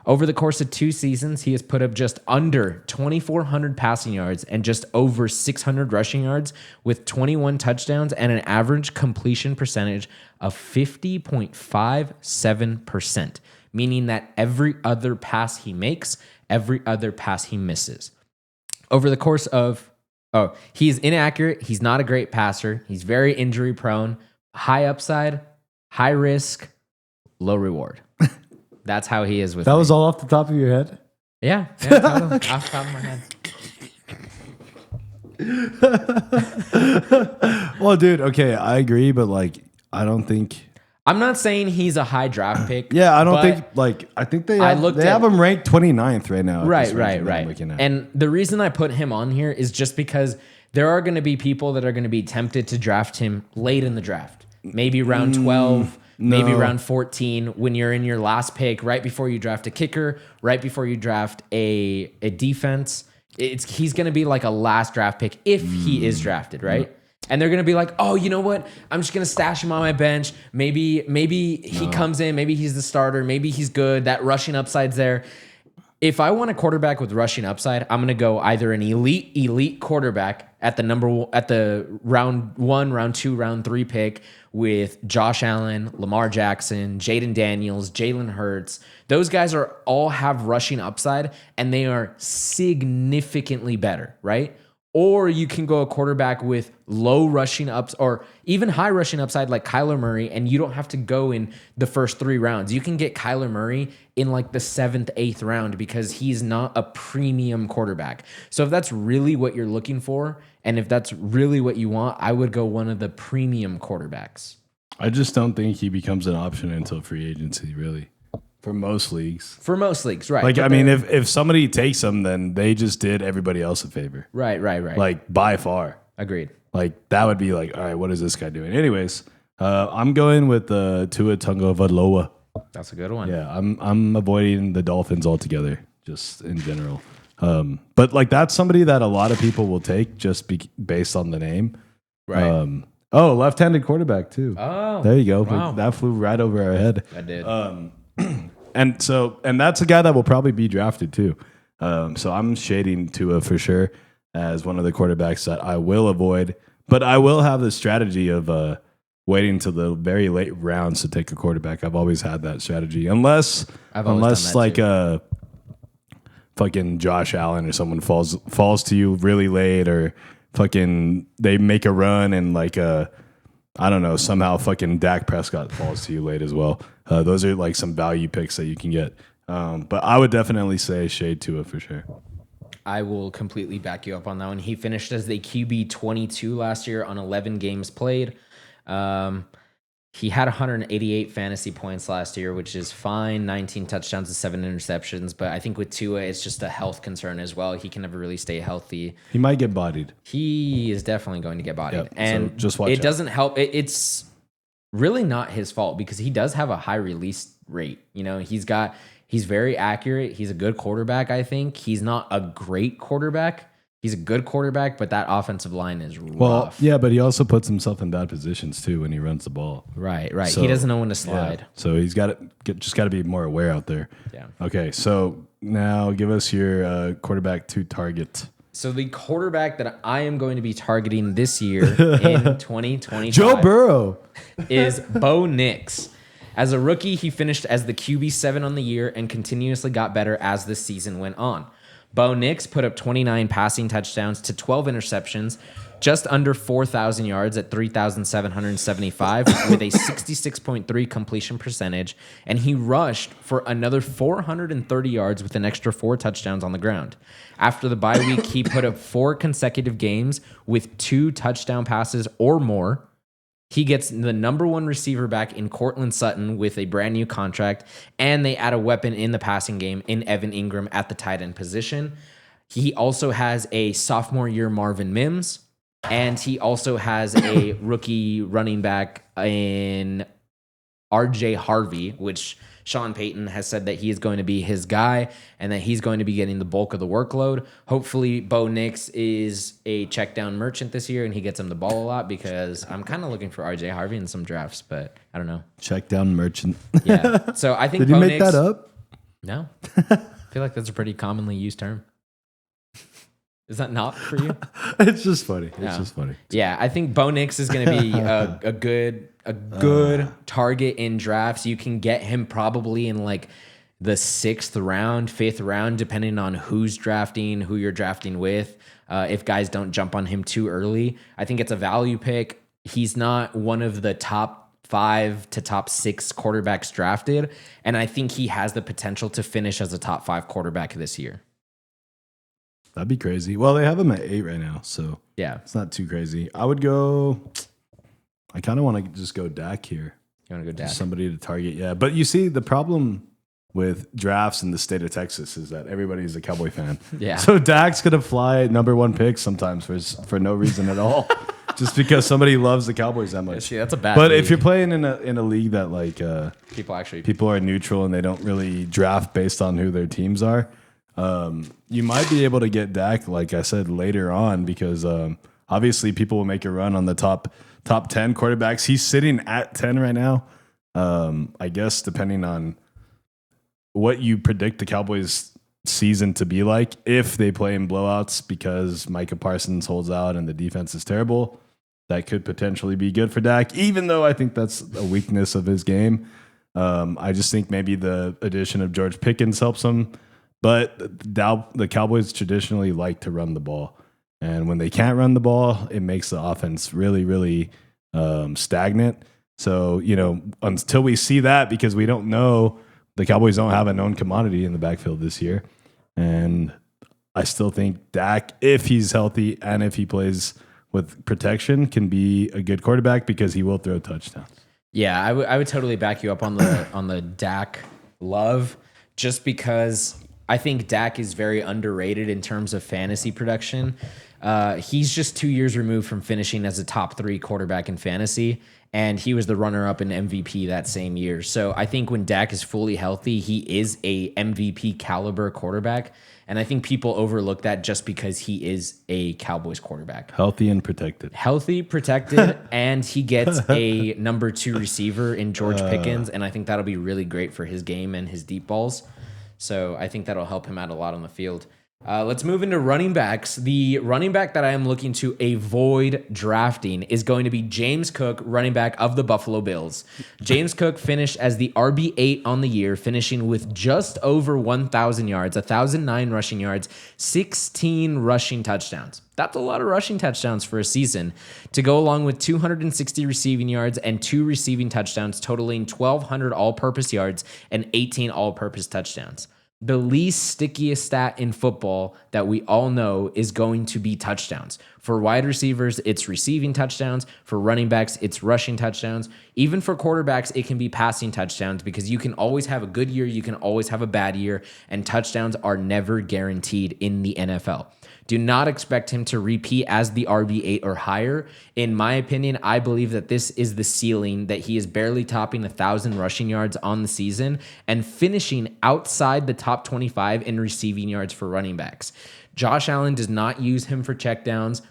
Over the course of 2 seasons, he has put up just under 2,400 passing yards and just over 600 rushing yards with 21 touchdowns and an average completion percentage of 50.57%, meaning that every other pass he makes, every other pass he misses. Over the course of, he's inaccurate. He's not a great passer. He's very injury prone, high upside, high risk, low reward. That's how he is with That me. was all off the top of your head. Yeah, totally. Off the top of my head. Well, dude, okay, I agree, but like, I don't think. I'm not saying he's a high draft pick. Yeah, I don't but- think like I think they I have, looked they at- have him ranked 29th right now. at Right, this right, ranking that I'm right. looking at. And the reason I put him on here is just because there are going to be people that are going to be tempted to draft him late in the draft. Maybe round 12, maybe no. round 14, when you're in your last pick, right before you draft a kicker, right before you draft a defense. He's going to be like a last draft pick if he is drafted, right? And they're going to be like, oh, you know what? I'm just going to stash him on my bench. Maybe he comes in. Maybe he's the starter. Maybe he's good. That rushing upside's there. If I want a quarterback with rushing upside, I'm going to go either an elite quarterback at the round 1, round 2, round 3 pick with Josh Allen, Lamar Jackson, Jaden Daniels, Jalen Hurts. Those guys all have rushing upside, and they are significantly better, right? Or you can go a quarterback with low rushing ups or even high rushing upside like Kyler Murray, and you don't have to go in the first 3 rounds. You can get Kyler Murray in like the 7th, 8th round because he's not a premium quarterback. So if that's really what you're looking for, and if that's really what you want, I would go one of the premium quarterbacks. I just don't think he becomes an option until free agency, really, for most leagues. For most leagues, right. Like, But I mean, they're- if somebody takes him, then they just did everybody else a favor. Right. Like, by far. Agreed. Like that would be like, all right, what is this guy doing? Anyways, I'm going with Tua Tagovailoa. That's a good one. Yeah, I'm avoiding the Dolphins altogether, just in general. But like that's somebody that a lot of people will take just based on the name. Right. Left-handed quarterback too. Oh, There you go. wow. That flew right over our head. I did. And that's a guy that will probably be drafted too. So I'm shading Tua for sure as one of the quarterbacks that I will avoid. But I will have the strategy of waiting till the very late rounds to take a quarterback. I've always had that strategy, unless I've always done that like too. Fucking Josh Allen or someone falls to you really late, or fucking they make a run and like I don't know, somehow fucking Dak Prescott falls to you late as well. Those are like some value picks that you can get. But I would definitely say shade Tua for sure. I will completely back you up on that one. He finished as the QB 22 last year on 11 games played. He had 188 fantasy points last year, which is fine. 19 touchdowns and 7 interceptions. But I think with Tua, it's just a health concern as well. He can never really stay healthy. He might get bodied. He is definitely going to get bodied. Yep, And so just watch it out. doesn't help. It's really not his fault because he does have a high release rate. You know, he's very accurate. He's a good quarterback, I think. He's not a great quarterback. He's a good quarterback, but that offensive line is rough. Well, yeah, but he also puts himself in bad positions too when he runs the ball. Right. So, He doesn't know when to slide. Yeah. So he's got to be more aware out there. Yeah. Okay, so now give us your quarterback to target. So the quarterback that I am going to be targeting this year in 2025 Joe Burrow. is Bo Nix. As a rookie, he finished as the QB7 on the year and continuously got better as the season went on. Bo Nix put up 29 passing touchdowns to 12 interceptions, just under 4,000 yards at 3,775 with a 66.3 completion percentage, and he rushed for another 430 yards with an extra 4 touchdowns on the ground. After the bye week, he put up 4 consecutive games with 2 touchdown passes or more. He gets the number 1 receiver back in Cortland Sutton with a brand new contract, and they add a weapon in the passing game in Evan Ingram at the tight end position. He also has a sophomore year Marvin Mims, and he also has a rookie running back in RJ Harvey, which Sean Payton has said that he is going to be his guy and that he's going to be getting the bulk of the workload. Hopefully, Bo Nix is a check down merchant this year and he gets him the ball a lot because I'm kind of looking for RJ Harvey in some drafts, but I don't know. Check down merchant. Yeah. So I think Did you Bo make Nix, that up? No. I feel like that's a pretty commonly used term. Is that not for you? It's just funny. It's Yeah. just funny. Yeah, I think Bo Nix is going to be a good target in drafts. You can get him probably in like the 6th round, 5th round, depending on who's drafting, who you're drafting with. If guys don't jump on him too early, I think it's a value pick. He's not one of the top 5 to top 6 quarterbacks drafted, and I think he has the potential to finish as a top 5 quarterback this year. That'd be crazy. Well, they have him at 8 right now, so Yeah, it's not too crazy. I would go. I kind of want to just go Dak here. you want to go Just Dak? somebody to target. Yeah, but you see, the problem with drafts in the state of Texas is that everybody's a Cowboy fan. Yeah. So Dak's gonna fly number 1 pick sometimes for no reason at all, just because somebody loves the Cowboys that much. See, that's a bad. But league. if you're playing in a league that like people are neutral and they don't really draft based on who their teams are, you might be able to get Dak, like I said, later on because obviously people will make a run on the top 10 quarterbacks. He's sitting at 10 right now. I guess depending on what you predict the Cowboys season to be like, if they play in blowouts because Micah Parsons holds out and the defense is terrible, that could potentially be good for Dak, even though I think that's a weakness of his game. I just think maybe the addition of George Pickens helps him. But the Cowboys traditionally like to run the ball. And when they can't run the ball, it makes the offense really, really stagnant. So, until we see that, because we don't know, the Cowboys don't have a known commodity in the backfield this year. And I still think Dak, if he's healthy and if he plays with protection, can be a good quarterback because he will throw touchdowns. Yeah, I would totally back you up on the Dak love, just because I think Dak is very underrated in terms of fantasy production. He's just 2 years removed from finishing as a top 3 quarterback in fantasy, and he was the runner-up in MVP that same year. So I think when Dak is fully healthy, he is a MVP caliber quarterback, and I think people overlook that just because he is a Cowboys quarterback. Healthy and protected. Healthy, protected, and he gets a number 2 receiver in George Pickens, and I think that'll be really great for his game and his deep balls. So I think that'll help him out a lot on the field. Let's move into running backs. The running back that I am looking to avoid drafting is going to be James Cook, running back of the Buffalo Bills. James Cook finished as the RB8 on the year, finishing with just over 1,000 yards, 1,009 rushing yards, 16 rushing touchdowns. That's a lot of rushing touchdowns for a season, to go along with 260 receiving yards and 2 receiving touchdowns, totaling 1,200 all-purpose yards and 18 all-purpose touchdowns. The least stickiest stat in football that we all know is going to be touchdowns. For wide receivers, it's receiving touchdowns. For running backs, it's rushing touchdowns. Even for quarterbacks, it can be passing touchdowns, because you can always have a good year, you can always have a bad year, and touchdowns are never guaranteed in the NFL. Do not expect him to repeat as the RB8 or higher. In my opinion, I believe that this is the ceiling, that he is barely topping 1,000 rushing yards on the season and finishing outside the top 25 in receiving yards for running backs. Josh Allen does not use him for checkdowns.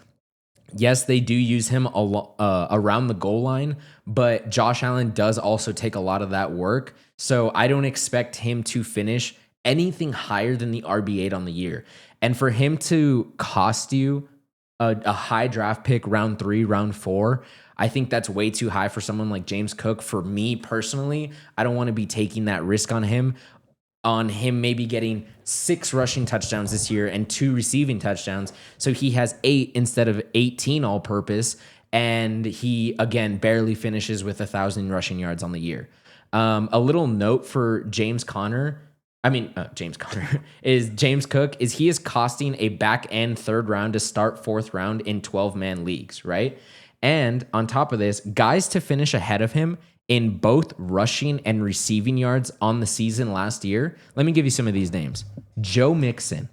Yes, they do use him around the goal line, but Josh Allen does also take a lot of that work. So I don't expect him to finish anything higher than the RB8 on the year. And for him to cost you a high draft pick, round 3, round 4, I think that's way too high for someone like James Cook. For me personally, I don't want to be taking that risk on him maybe getting 6 rushing touchdowns this year and 2 receiving touchdowns. So he has 8 instead of 18 all purpose. And he, again, barely finishes with 1,000 rushing yards on the year. A little note for James Cook is he is costing a back end 3rd round to start 4th round in 12-man leagues, right? And on top of this, guys to finish ahead of him in both rushing and receiving yards on the season last year. Let me give you some of these names: Joe Mixon,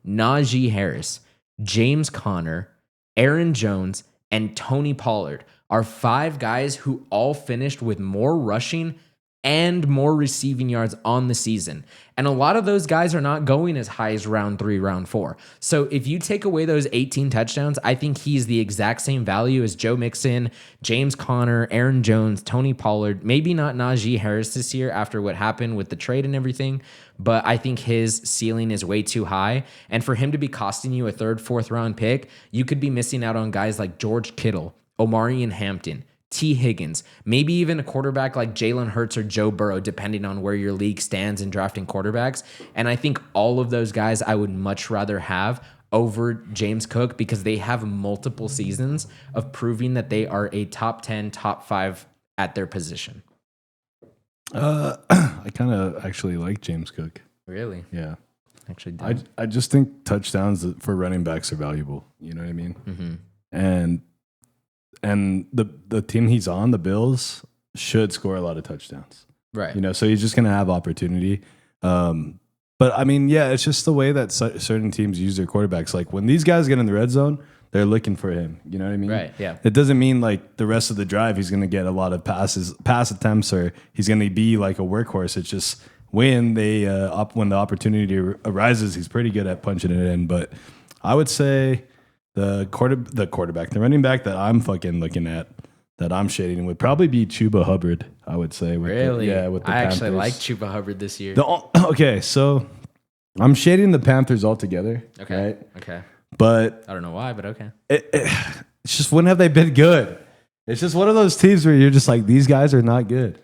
Najee Harris, James Conner, Aaron Jones, and Tony Pollard are 5 guys who all finished with more rushing and more receiving yards on the season. And a lot of those guys are not going as high as round 3, round 4. So if you take away those 18 touchdowns, I think he's the exact same value as Joe Mixon, James Conner, Aaron Jones, Tony Pollard. Maybe not Najee Harris this year after what happened with the trade and everything, but I think his ceiling is way too high. And for him to be costing you a 3rd, 4th round pick, you could be missing out on guys like George Kittle, Omarion Hampton, T. Higgins, maybe even a quarterback like Jalen Hurts or Joe Burrow, depending on where your league stands in drafting quarterbacks. And I think all of those guys I would much rather have over James Cook, because they have multiple seasons of proving that they are a top 10, top 5 at their position. I kind of actually like James Cook. Really? Yeah. Actually, I just think touchdowns for running backs are valuable. You know what I mean? Mm-hmm. And the team he's on, the Bills, should score a lot of touchdowns. Right. You know, so he's just going to have opportunity. But I mean, yeah, it's just the way that certain teams use their quarterbacks. Like when these guys get in the red zone, they're looking for him. You know what I mean? Right. Yeah. It doesn't mean like the rest of the drive he's going to get a lot of pass attempts, or he's going to be like a workhorse. It's just when when the opportunity arises, he's pretty good at punching it in. But I would say the running back that I'm fucking looking at, that I'm shading, would probably be Chuba Hubbard, I would say. Really? With the I Panthers. actually like Chuba Hubbard this year. Okay, so I'm shading the Panthers altogether. Okay. Right? Okay. But I don't know why, but okay. It's just, when have they been good? It's just one of those teams where you're just like, these guys are not good.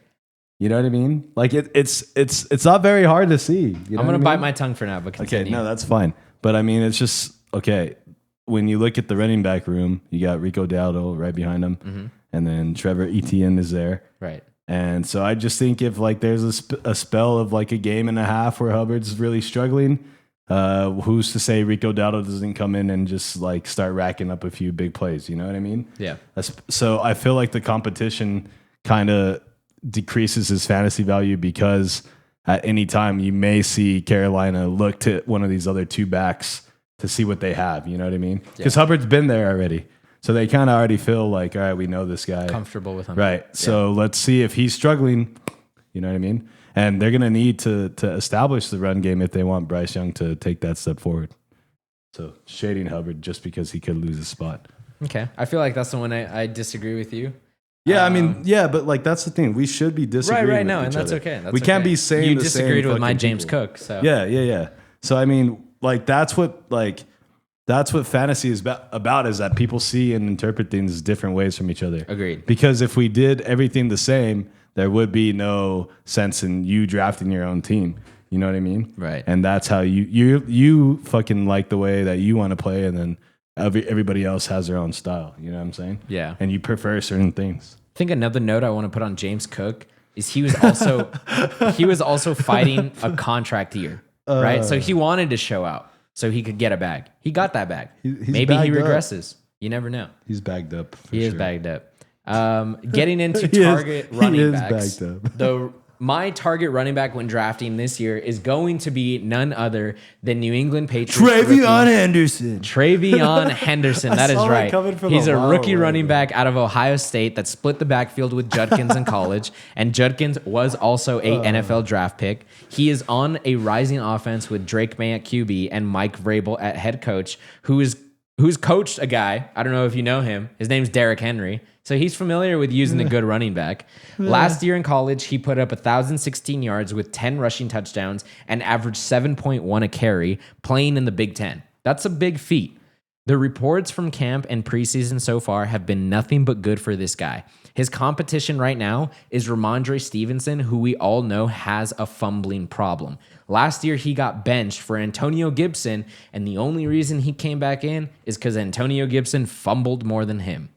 You know what I mean? Like it's not very hard to see. You know I'm gonna what I mean? bite my tongue for now, but continue. Okay, no, that's fine. But I mean, it's just okay. When you look at the running back room, you got Rico Dowdle right behind him, and then Trevor Etienne is there. Right. And so I just think if like there's a spell of like a game and a half where Hubbard's really struggling, who's to say Rico Dowdle doesn't come in and just like start racking up a few big plays? You know what I mean? Yeah. So I feel like the competition kind of decreases his fantasy value, because at any time you may see Carolina look to one of these other 2 backs to see what they have. You know what I mean? Because Hubbard's been there already. So they kind of already feel like, all right, we know this guy. Comfortable with him. Right. So let's see if he's struggling. You know what I mean? And they're going to need to establish the run game if they want Bryce Young to take that step forward. So shading Hubbard just because he could lose his spot. Okay. I feel like that's the one I disagree with you. Yeah, I mean, yeah, but like that's the thing. We should be disagreeing. Right, with no, each and that's other. okay. We can't be saying you the disagreed same with my fucking James people. Cook. So Yeah. So I mean, like that's what fantasy is about is that people see and interpret things different ways from each other. Agreed. Because if we did everything the same, there would be no sense in you drafting your own team. You know what I mean? Right. And that's how you fucking like the way that you want to play, and then everybody else has their own style. You know what I'm saying? Yeah. And you prefer certain things. I think another note I want to put on James Cook is he was also fighting a contract year, right? So he wanted to show out so he could get a bag. He got that bag. He's Maybe he bagged up. regresses. You never know. He's bagged up. He is bagged up. Getting into He is- target running he is backs. bagged up. My target running back when drafting this year is going to be none other than New England Patriots. Henderson. Travion Henderson. That is saw that right. coming from He's a a mile rookie away, running bro. back out of Ohio State that split the backfield with Judkins in college. And Judkins was also a NFL draft pick. He is on a rising offense with Drake May at QB and Mike Vrabel at head coach, who's coached a guy. I don't know if you know him. His name's Derrick Henry. So he's familiar with using a good running back. Last year in college, he put up 1,016 yards with 10 rushing touchdowns and averaged 7.1 a carry playing in the Big Ten. That's a big feat. The reports from camp and preseason so far have been nothing but good for this guy. His competition right now is Ramondre Stevenson, who we all know has a fumbling problem. Last year, he got benched for Antonio Gibson, and the only reason he came back in is because Antonio Gibson fumbled more than him.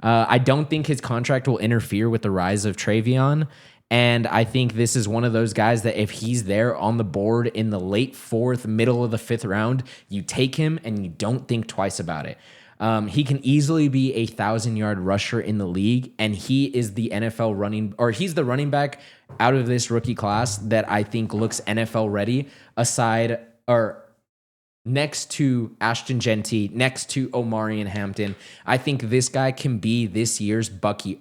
I don't think his contract will interfere with the rise of Travion. And I think this is one of those guys that if he's there on the board in the late fourth, middle of the fifth round, you take him and you don't think twice about it. He can easily be a 1,000-yard rusher in the league, and he is the he's the running back out of this rookie class that I think looks NFL ready next to Ashton Genty, next to Omarion Hampton. I think this guy can be last year's Bucky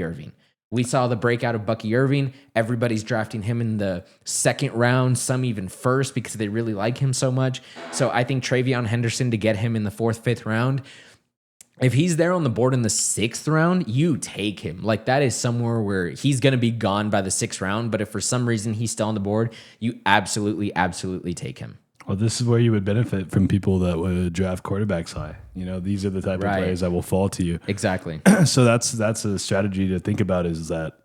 Irving. We saw the breakout of Bucky Irving. Everybody's drafting him in the second round, some even first because they really like him so much. So I think Travion Henderson to get him in the fourth, fifth round. If he's there on the board in the sixth round, you take him. Like that is somewhere where he's going to be gone by the sixth round. But if for some reason he's still on the board, you absolutely, absolutely take him. Well, this is where you would benefit from people that would draft quarterbacks high. You know, these are the type of players that will fall to you. Exactly. So that's a strategy to think about is that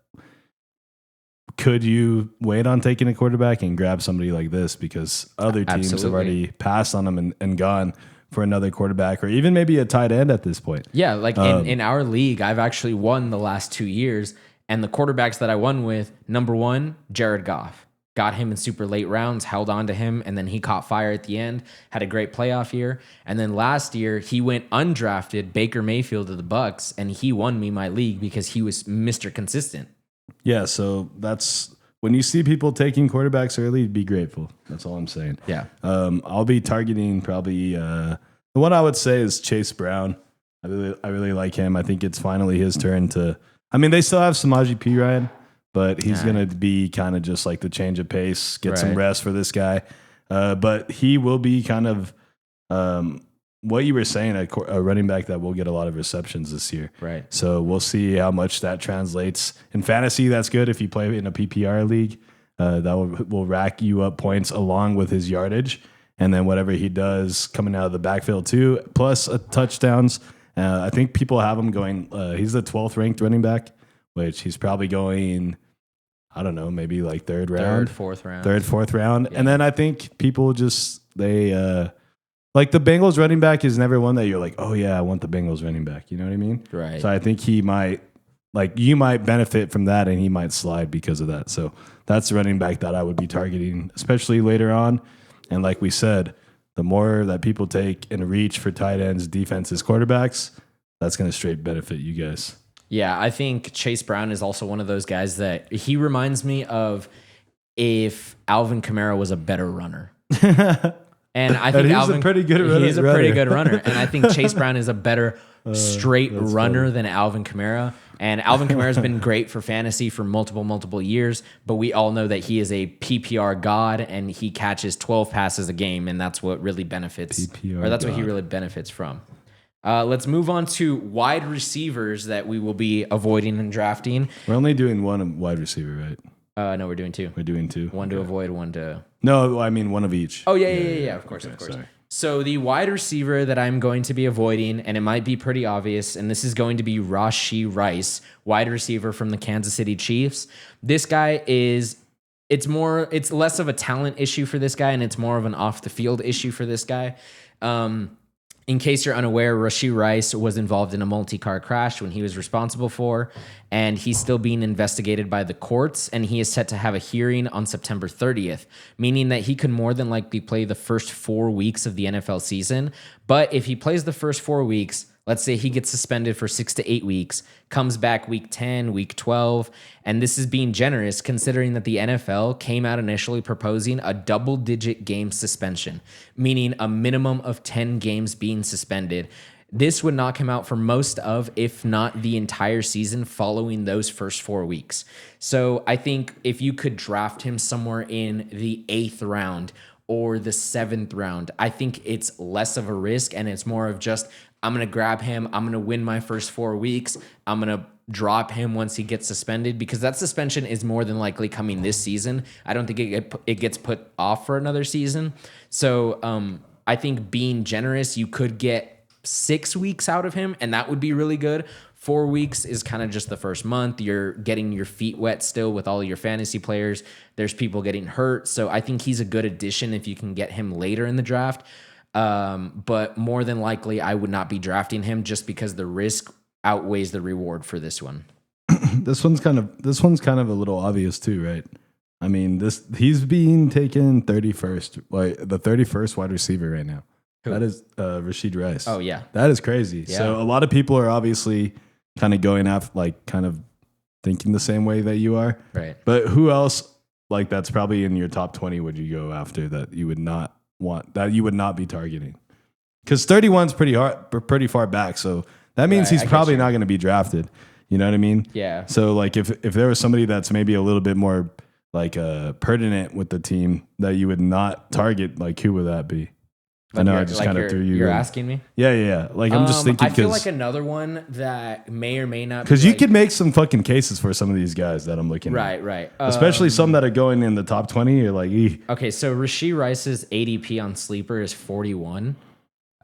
could you wait on taking a quarterback and grab somebody like this because other teams have already passed on them and gone for another quarterback or even maybe a tight end at this point. Yeah, like in our league, I've actually won the last 2 years, and the quarterbacks that I won with, number one, Jared Goff. Got him in super late rounds, held on to him, and then he caught fire at the end, had a great playoff year. And then last year, he went undrafted, Baker Mayfield to the Bucks, and he won me my league because he was Mr. Consistent. Yeah, so that's when you see people taking quarterbacks early, be grateful. That's all I'm saying. Yeah. I'll be targeting probably the one I would say is Chase Brown. I really like him. I think it's finally his turn to. I mean, they still have Samaje Perine, but he's going to be kind of just like the change of pace, get some rest for this guy. But he will be kind of what you were saying, a running back that will get a lot of receptions this year. Right. So we'll see how much that translates. In fantasy, that's good if you play in a PPR league. That will rack you up points along with his yardage. And then whatever he does coming out of the backfield too, plus touchdowns. I think people have him going, he's the 12th ranked running back, which he's probably going, I don't know, maybe like third, fourth round. Yeah. And then I think people just, like the Bengals running back is never one that you're like, oh yeah, I want the Bengals running back. You know what I mean? Right. So I think you might benefit from that and he might slide because of that. So that's the running back that I would be targeting, especially later on. And like we said, the more that people take and reach for tight ends, defenses, quarterbacks, that's going to straight benefit you guys. Yeah, I think Chase Brown is also one of those guys that he reminds me of if Alvin Kamara was a better runner. And I And think he's a Alvin pretty good runner- He's a pretty runner. good runner, and I think Chase Brown is a better straight that's runner funny. than Alvin Kamara. And Alvin Kamara has been great for fantasy for multiple years, but we all know that he is a PPR god, and he catches 12 passes a game, and that's what really benefits, PPR or that's what he god. really benefits from. Let's move on to wide receivers that we will be avoiding and drafting. We're only doing one wide receiver, right? No, we're doing two. We're doing two. One to avoid, one to. No, I mean one of each. Oh yeah. Of course. Sorry. So the wide receiver that I'm going to be avoiding, and it might be pretty obvious, and this is going to be Rashee Rice, wide receiver from the Kansas City Chiefs. This guy it's less of a talent issue for this guy, and it's more of an off the field issue for this guy. In case you're unaware, Rashee Rice was involved in a multi-car crash when he was responsible for, and he's still being investigated by the courts, and he is set to have a hearing on September 30th, meaning that he could more than likely play the first 4 weeks of the NFL season. But if he plays the first 4 weeks, let's say he gets suspended for 6 to 8 weeks, comes back week 10, week 12, and this is being generous considering that the NFL came out initially proposing a double-digit game suspension, meaning a minimum of 10 games being suspended. This would knock him out for most of, if not the entire season following those first 4 weeks. So I think if you could draft him somewhere in the 8th round or the 7th round, I think it's less of a risk, and it's more of just, I'm going to grab him. I'm going to win my first 4 weeks. I'm going to drop him once he gets suspended, because that suspension is more than likely coming this season. I don't think it gets put off for another season. So I think being generous, you could get 6 weeks out of him, and that would be really good. 4 weeks is kind of just the first month. You're getting your feet wet still with all of your fantasy players. There's people getting hurt. So I think he's a good addition if you can get him later in the draft. But more than likely, I would not be drafting him just because the risk outweighs the reward for this one. This one's kind of a little obvious too, right? I mean, he's being taken 31st, like the 31st wide receiver right now. Who? That is Rashee Rice. Oh yeah. That is crazy. Yeah. So a lot of people are obviously kind of going after, like, kind of thinking the same way that you are. Right. But who else, like, that's probably in your top 20 would you go after that you would not want, that you would not be targeting? Because 31's pretty far back. So that means Right, he's I get probably you. not going to be drafted. You know what I mean? Yeah. So, like, if there was somebody that's maybe a little bit more, like, pertinent with the team that you would not target, like, who would that be? I know I just kind of threw you. You're in. asking me? Yeah. Like, I'm just thinking I feel because like another one that may or may not. because be you like, could make some fucking cases for some of these guys that I'm looking at. Right. Especially some that are going in the top 20. You're like, Okay, so Rashee Rice's ADP on Sleeper is 41.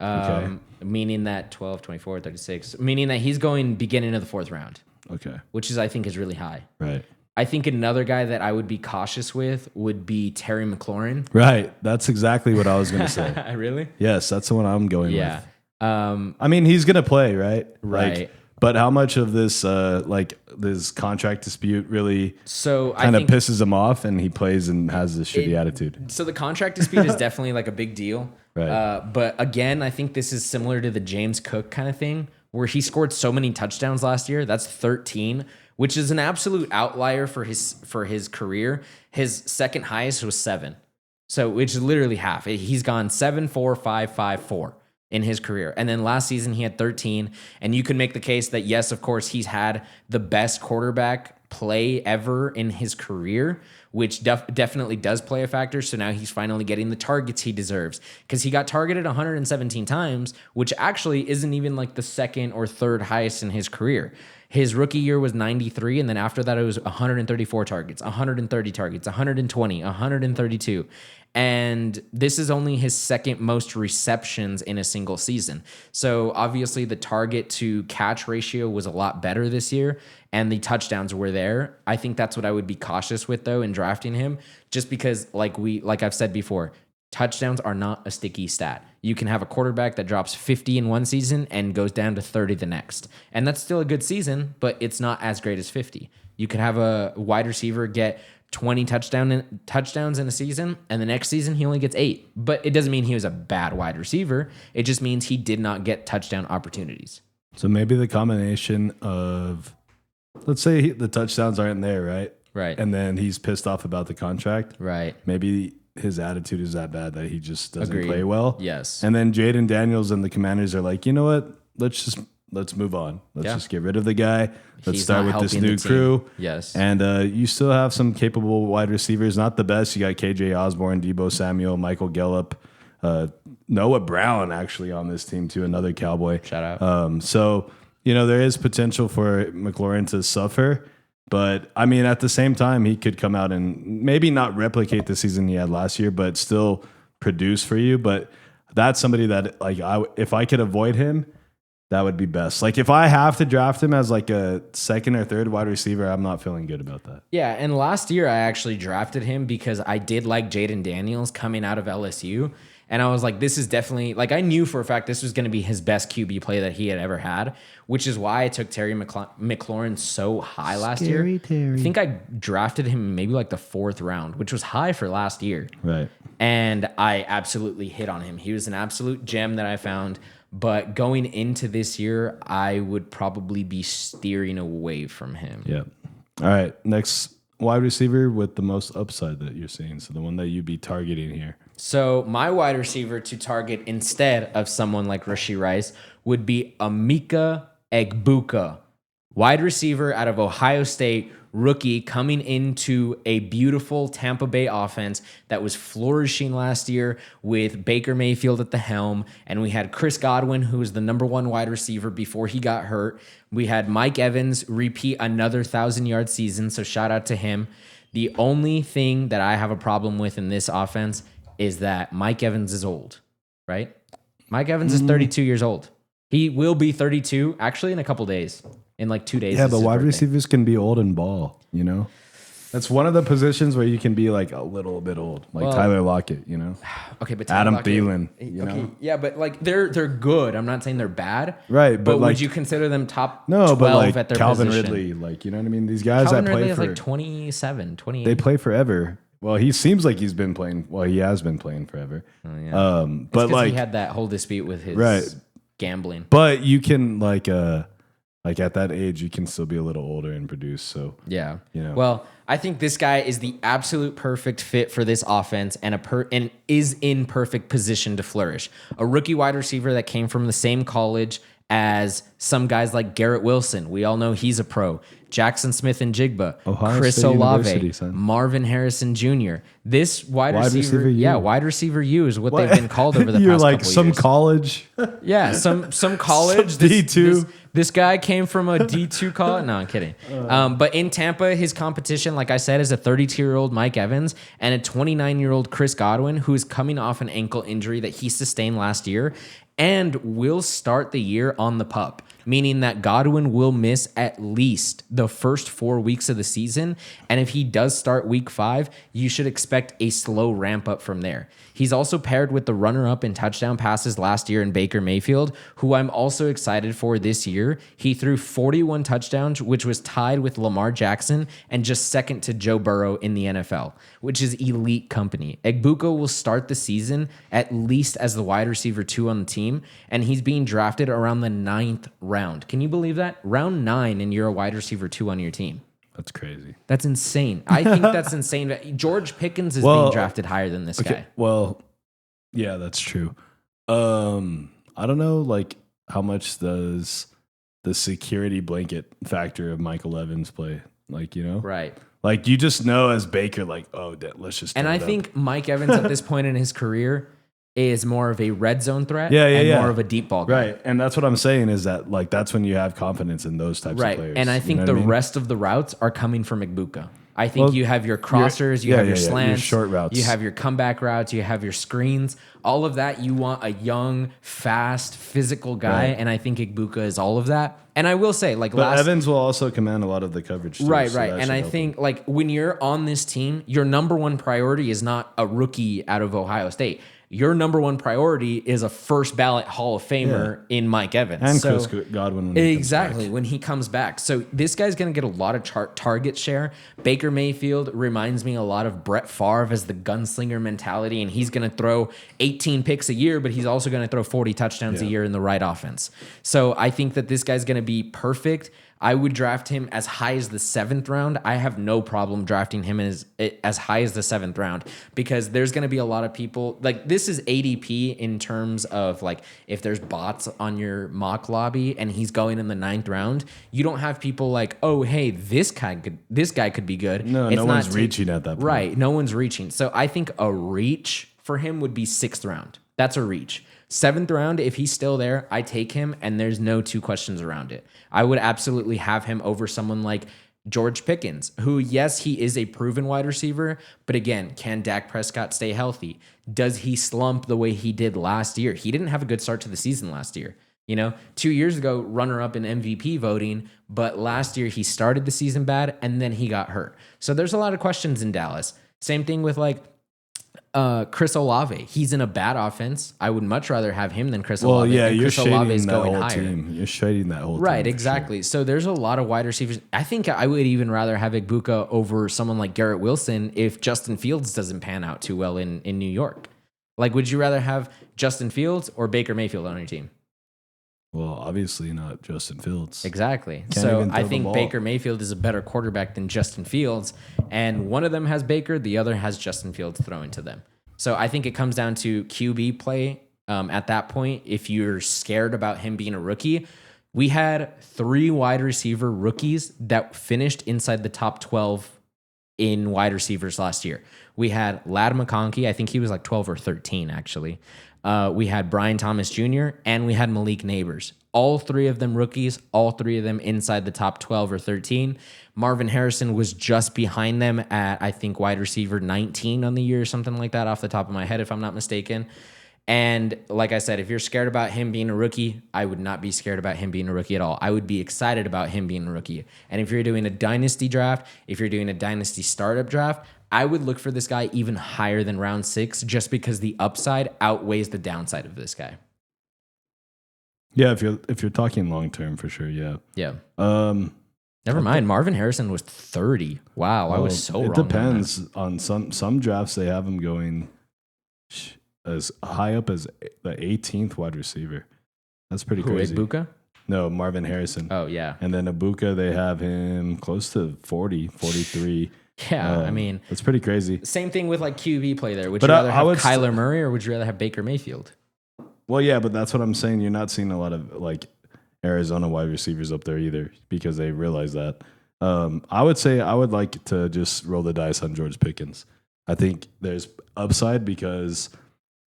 Okay. Meaning that 12, 24, 36, meaning that he's going beginning of the 4th round, okay, which is, I think, is really high. right. I think another guy that I would be cautious with would be Terry McLaurin. Right. That's exactly what I was going to say. Really? Yes, that's the one I'm going Yeah. with. I mean, he's going to play, right? Right. Like, but how much of this, this contract dispute really So I kind of think pisses him off and he plays and has this shitty attitude? so. The contract dispute is definitely like a big deal. Right. But again, I think this is similar to the James Cook kind of thing, where he scored so many touchdowns last year. That's 13, which is an absolute outlier for his career. His second highest was 7. So which is literally half. He's gone 7, 4, 5, 5, 4 in his career. And then last season he had 13. And you can make the case that yes, of course, he's had the best quarterback play ever in his career, which definitely does play a factor. So now he's finally getting the targets he deserves, because he got targeted 117 times, which actually isn't even like the second or third highest in his career. His rookie year was 93, and then after that it was 134 targets, 130 targets, 120, 132. And this is only his second most receptions in a single season. So obviously the target to catch ratio was a lot better this year, and the touchdowns were there. I think that's what I would be cautious with, though, in drafting him, just because like I've said before, touchdowns are not a sticky stat. You can have a quarterback that drops 50 in one season and goes down to 30 the next. And that's still a good season, but it's not as great as 50. You could have a wide receiver get 20 touchdowns in a season, and the next season he only gets 8. But it doesn't mean he was a bad wide receiver. It just means he did not get touchdown opportunities. So maybe the combination of, let's say the touchdowns aren't there, right? Right. And then he's pissed off about the contract. Right. Maybe his attitude is that bad that he just doesn't Agreed. play well. Yes. And then Jaden Daniels and the Commanders are like, you know what? Let's move on. Let's Yeah. just get rid of the guy. Let's He's start not with this helping the new team. crew. Yes. And you still have some capable wide receivers. Not the best. You got KJ Osborne, Debo Samuel, Michael Gallup, Noah Brown actually on this team too. Another Cowboy. Shout out. So there is potential for McLaurin to suffer. But I mean, at the same time, he could come out and maybe not replicate the season he had last year, but still produce for you. But that's somebody that if I could avoid him, that would be best. Like if I have to draft him as like a second or third wide receiver, I'm not feeling good about that. Yeah, and last year I actually drafted him because I did like Jaden Daniels coming out of LSU. And I was like, this is definitely, like I knew for a fact this was going to be his best QB play that he had ever had, which is why I took Terry McLaurin so high last year. Terry. I think I drafted him maybe like the 4th round, which was high for last year. Right. And I absolutely hit on him. He was an absolute gem that I found. But going into this year, I would probably be steering away from him. Yeah. All right. Next wide receiver with the most upside that you're seeing. So the one that you'd be targeting here. So my wide receiver to target instead of someone like Rashee Rice would be Emeka Egbuka, wide receiver out of Ohio State, rookie coming into a beautiful Tampa Bay offense that was flourishing last year with Baker Mayfield at the helm. And we had Chris Godwin, who was the #1 wide receiver before he got hurt. We had Mike Evans repeat another 1,000-yard season, so shout out to him. The only thing that I have a problem with in this offense is that Mike Evans is old, right? Mike Evans is 32 years old. He will be 32 actually in a couple days. In like 2 days. Yeah, is but his wide birthday. receivers can be old and ball, That's one of the positions where you can be like a little bit old, like Well, Tyler Lockett, Okay, but Adam Tyler Lockett- Thielen, Okay, yeah, but like they're good. I'm not saying they're bad. Right, But, but would like- you consider them top No, 12 but like at their Calvin position? Ridley, like you know what I mean? These guys Calvin that play Ridley is for like 27, 28. they play forever. Well, he seems like he's been playing. Well, he has been playing forever. yeah. But Because like, he had that whole dispute with his Right. gambling. but you can like at that age, you can still be a little older and produce. So Yeah. know. Well, I think this guy is the absolute perfect fit for this offense and and is in perfect position to flourish. A rookie wide receiver that came from the same college as some guys like Garrett Wilson. We all know he's a pro. Jackson Smith and Jigba, Ohio Chris State University, Olave, son. Marvin Harrison Jr. This wide receiver U. yeah, wide receiver U is what they've been called over the You're past like couple some years. college. Yeah, some college. Some D2. This guy came from a D2 college. No, I'm kidding. But in Tampa, his competition, like I said, is a 32-year-old Mike Evans and a 29-year-old Chris Godwin, who is coming off an ankle injury that he sustained last year and will start the year on the pup, meaning that Godwin will miss at least the first 4 weeks of the season. And if he does start week 5, you should expect a slow ramp up from there. He's also paired with the runner-up in touchdown passes last year in Baker Mayfield, who I'm also excited for this year. He threw 41 touchdowns, which was tied with Lamar Jackson and just second to Joe Burrow in the NFL, which is elite company. Egbuka will start the season at least as the wide receiver 2 on the team, and he's being drafted around the 9th round. Can you believe that? Round 9 and you're a wide receiver 2 on your team. That's crazy. That's insane. I think that's insane. George Pickens is being drafted higher than this guy. Well, yeah, that's true. I don't know, like how much does the security blanket factor of Michael Evans play? Like, Right. like you just know as Baker, like, let's just. And turn I it up. think Mike Evans at this point in his career is more of a red zone threat Yeah, and yeah. more of a deep ball guy. Right, and that's what I'm saying is that like that's when you have confidence in those types of Right. players. And I You think know the what I mean? rest of the routes are coming from Egbuka. I think Well, you have your crossers, you have your your slants, short routes. you have your comeback routes, you have your screens. All of that, you want a young, fast, physical guy, Right. and I think Egbuka is all of that. And I will say, like But Evans will also command a lot of the coverage. Too, Right, so right. that And should I help him. think like when you're on this team, your number one priority is not a rookie out of Ohio State. Your number one priority is a first ballot Hall of Famer in Mike Evans. and So- Chris Godwin when he comes Exactly, back. when he comes back. So this guy's going to get a lot of target share. Baker Mayfield reminds me a lot of Brett Favre as the gunslinger mentality, and he's going to throw 18 picks a year, but he's also going to throw 40 touchdowns a year in the right offense. So I think that this guy's going to be perfect. I would draft him as high as the 7th round. I have no problem drafting him as high as the 7th round because there's going to be a lot of people like this is ADP in terms of like if there's bots on your mock lobby and he's going in the 9th round, you don't have people like, oh hey, this guy could be good. No, It's no not one's reaching at that point. Right, no one's reaching. So I think a reach for him would be 6th round. That's a reach. 7th round, if he's still there, I take him, and there's no two questions around it. I would absolutely have him over someone like George Pickens, who, yes, he is a proven wide receiver, but again, can Dak Prescott stay healthy? Does he slump the way he did last year? He didn't have a good start to the season last year. 2 years ago, runner-up in MVP voting, but last year he started the season bad, and then he got hurt. So there's a lot of questions in Dallas. Same thing with like Chris Olave. He's in a bad offense. I would much rather have him than Chris Olave. Well, yeah, and you're Chris Olave is shading that going whole higher. team. You're shading that whole team. Right, for exactly. So there's a lot of wide receivers. I think I would even rather have Igbuka over someone like Garrett Wilson if Justin Fields doesn't pan out too well in New York. Like, would you rather have Justin Fields or Baker Mayfield on your team? Well, obviously not Justin Fields. Exactly. Can't So even throw I the think ball. Baker Mayfield is a better quarterback than Justin Fields. And one of them has Baker, the other has Justin Fields throwing to them. So I think it comes down to QB play at that point. If you're scared about him being a rookie, we had 3 wide receiver rookies that finished inside the top 12 in wide receivers last year. We had Ladd McConkey. I think he was like 12 or 13, actually. We had Brian Thomas Jr., and we had Malik Neighbors. All 3 of them rookies, all 3 of them inside the top 12 or 13. Marvin Harrison was just behind them at, I think, wide receiver 19 on the year or something like that off the top of my head, if I'm not mistaken. And like I said, if you're scared about him being a rookie, I would not be scared about him being a rookie at all. I would be excited about him being a rookie. And if you're doing a dynasty draft, if you're doing a dynasty startup draft, I would look for this guy even higher than round 6 just because the upside outweighs the downside of this guy. Yeah, if you're talking long term, for sure. Yeah. Yeah. Um, Never mind. Marvin Harrison was 30. Wow, I was so wrong. It on that. depends on some drafts. They have him going as high up as the 18th wide receiver. That's pretty Who, crazy. Igbuka? No, Marvin Harrison. Oh, yeah. And then Ibuka, they have him close to 40, 43. Yeah, I mean, that's pretty crazy. same thing with like QB play there. Would But you rather I have would Kyler Murray or would you rather have Baker Mayfield? Well, yeah, but that's what I'm saying. You're not seeing a lot of like Arizona wide receivers up there either because they realize that. I would say I would like to just roll the dice on George Pickens. I think there's upside because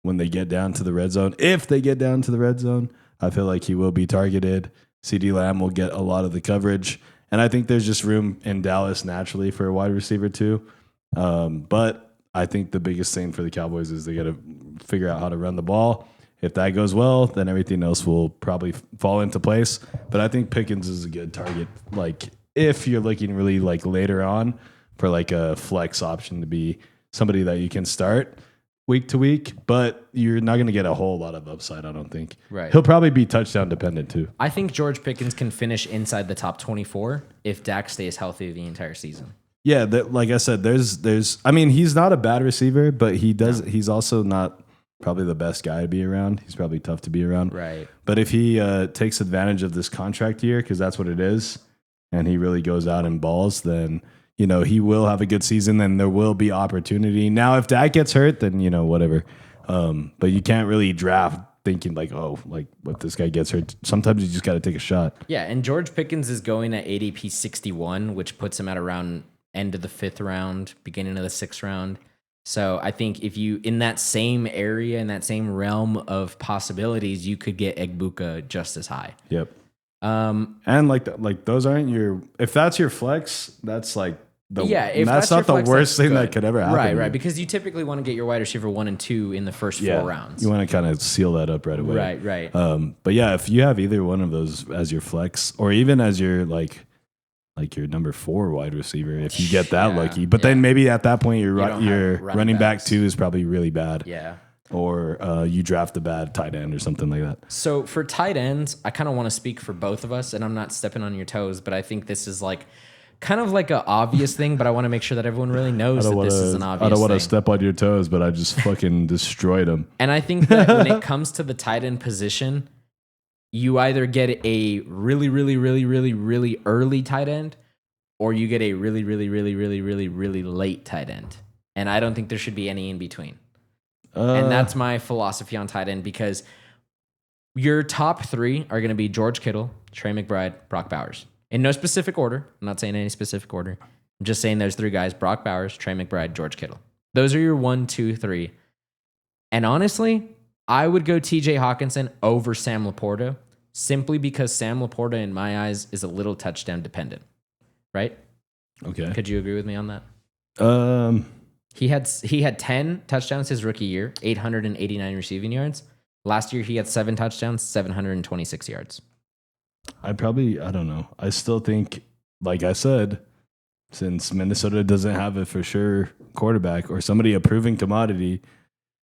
when they get down to the red zone, if they get down to the red zone, I feel like he will be targeted. CeeDee Lamb will get a lot of the coverage. And I think there's just room in Dallas naturally for a wide receiver too. But I think the biggest thing for the Cowboys is they got to figure out how to run the ball. If that goes well, then everything else will probably fall into place. But I think Pickens is a good target. Like if you're looking really like later on for like a flex option to be somebody that you can start week to week, but you're not going to get a whole lot of upside, I don't think. Right. He'll probably be touchdown dependent too. I think George Pickens can finish inside the top 24 if Dak stays healthy the entire season. Yeah, like I said, there's. I mean, he's not a bad receiver, but he's also not probably the best guy to be around. He's probably tough to be around. Right. But if he takes advantage of this contract year, because that's what it is, and he really goes out and balls, then he will have a good season. Then there will be opportunity. Now, if Dak gets hurt, then whatever. But you can't really draft thinking like, oh, like if this guy gets hurt. Sometimes you just got to take a shot. Yeah, and George Pickens is going at ADP 61, which puts him at around end of the 5th round, beginning of the 6th round. So I think if you in that same area, in that same realm of possibilities, you could get Igbuka just as high. Yep. And like those aren't your. If that's your flex, that's like if that's your not the flex, worst that's thing that good. could ever happen. Right, to right. you. Because you typically want to get your wide receiver 1 and 2 in the first 4 rounds. You want to kind of seal that up right away. Right, right. But yeah, if you have either one of those as your flex, or even as your like your number 4 wide receiver, if you get that lucky. But then maybe at that point, your running back 2 is probably really bad. Yeah. Or you draft a bad tight end or something like that. So for tight ends, I kind of want to speak for both of us, and I'm not stepping on your toes, but I think this is like kind of like an obvious thing, but I want to make sure that everyone really knows that this is an obvious thing. I don't want to step on your toes, but I just fucking destroyed them. And I think that when it comes to the tight end position, you either get a really, really, really, really, really early tight end, or you get a really, really, really, really, really, really late tight end. And I don't think there should be any in between. And that's my philosophy on tight end, because your top three are going to be George Kittle, Trey McBride, Brock Bowers. In no specific order. I'm not saying any specific order. I'm just saying there's three guys: Brock Bowers, Trey McBride, George Kittle. Those are your 1, 2, 3. And honestly, I would go TJ Hawkinson over Sam Laporta, simply because Sam Laporta, in my eyes, is a little touchdown dependent. Right? Okay. Could you agree with me on that? He had 10 touchdowns his rookie year, 889 receiving yards. Last year, he had 7 touchdowns, 726 yards. I don't know. I still think, like I said, since Minnesota doesn't have a for sure quarterback or somebody a proven commodity,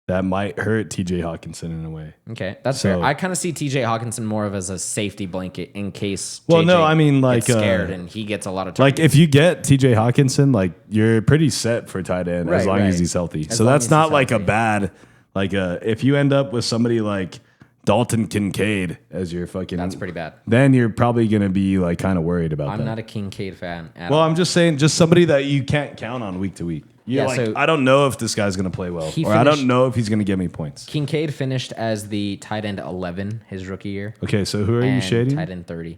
that might hurt TJ Hawkinson in a way. Okay, that's fair. I kind of see TJ Hawkinson more of as a safety blanket in case. Well, JJ no, I mean, like, gets scared and he gets a lot of like targets. if you get TJ Hawkinson, like you're pretty set for tight end as long as he's healthy. So that's not like a bad, like if you end up with somebody like Dalton Kincaid as your fucking, that's pretty bad. Then you're probably gonna be like kind of worried about that. I'm not a Kincaid fan at Well, all. I'm just saying, just somebody that you can't count on week to week. You're like, so I don't know if this guy's going to play well, or I don't know if he's going to give me points. Kincaid finished as the tight end 11 his rookie year. Okay, so who are you and shading? Tight end 30.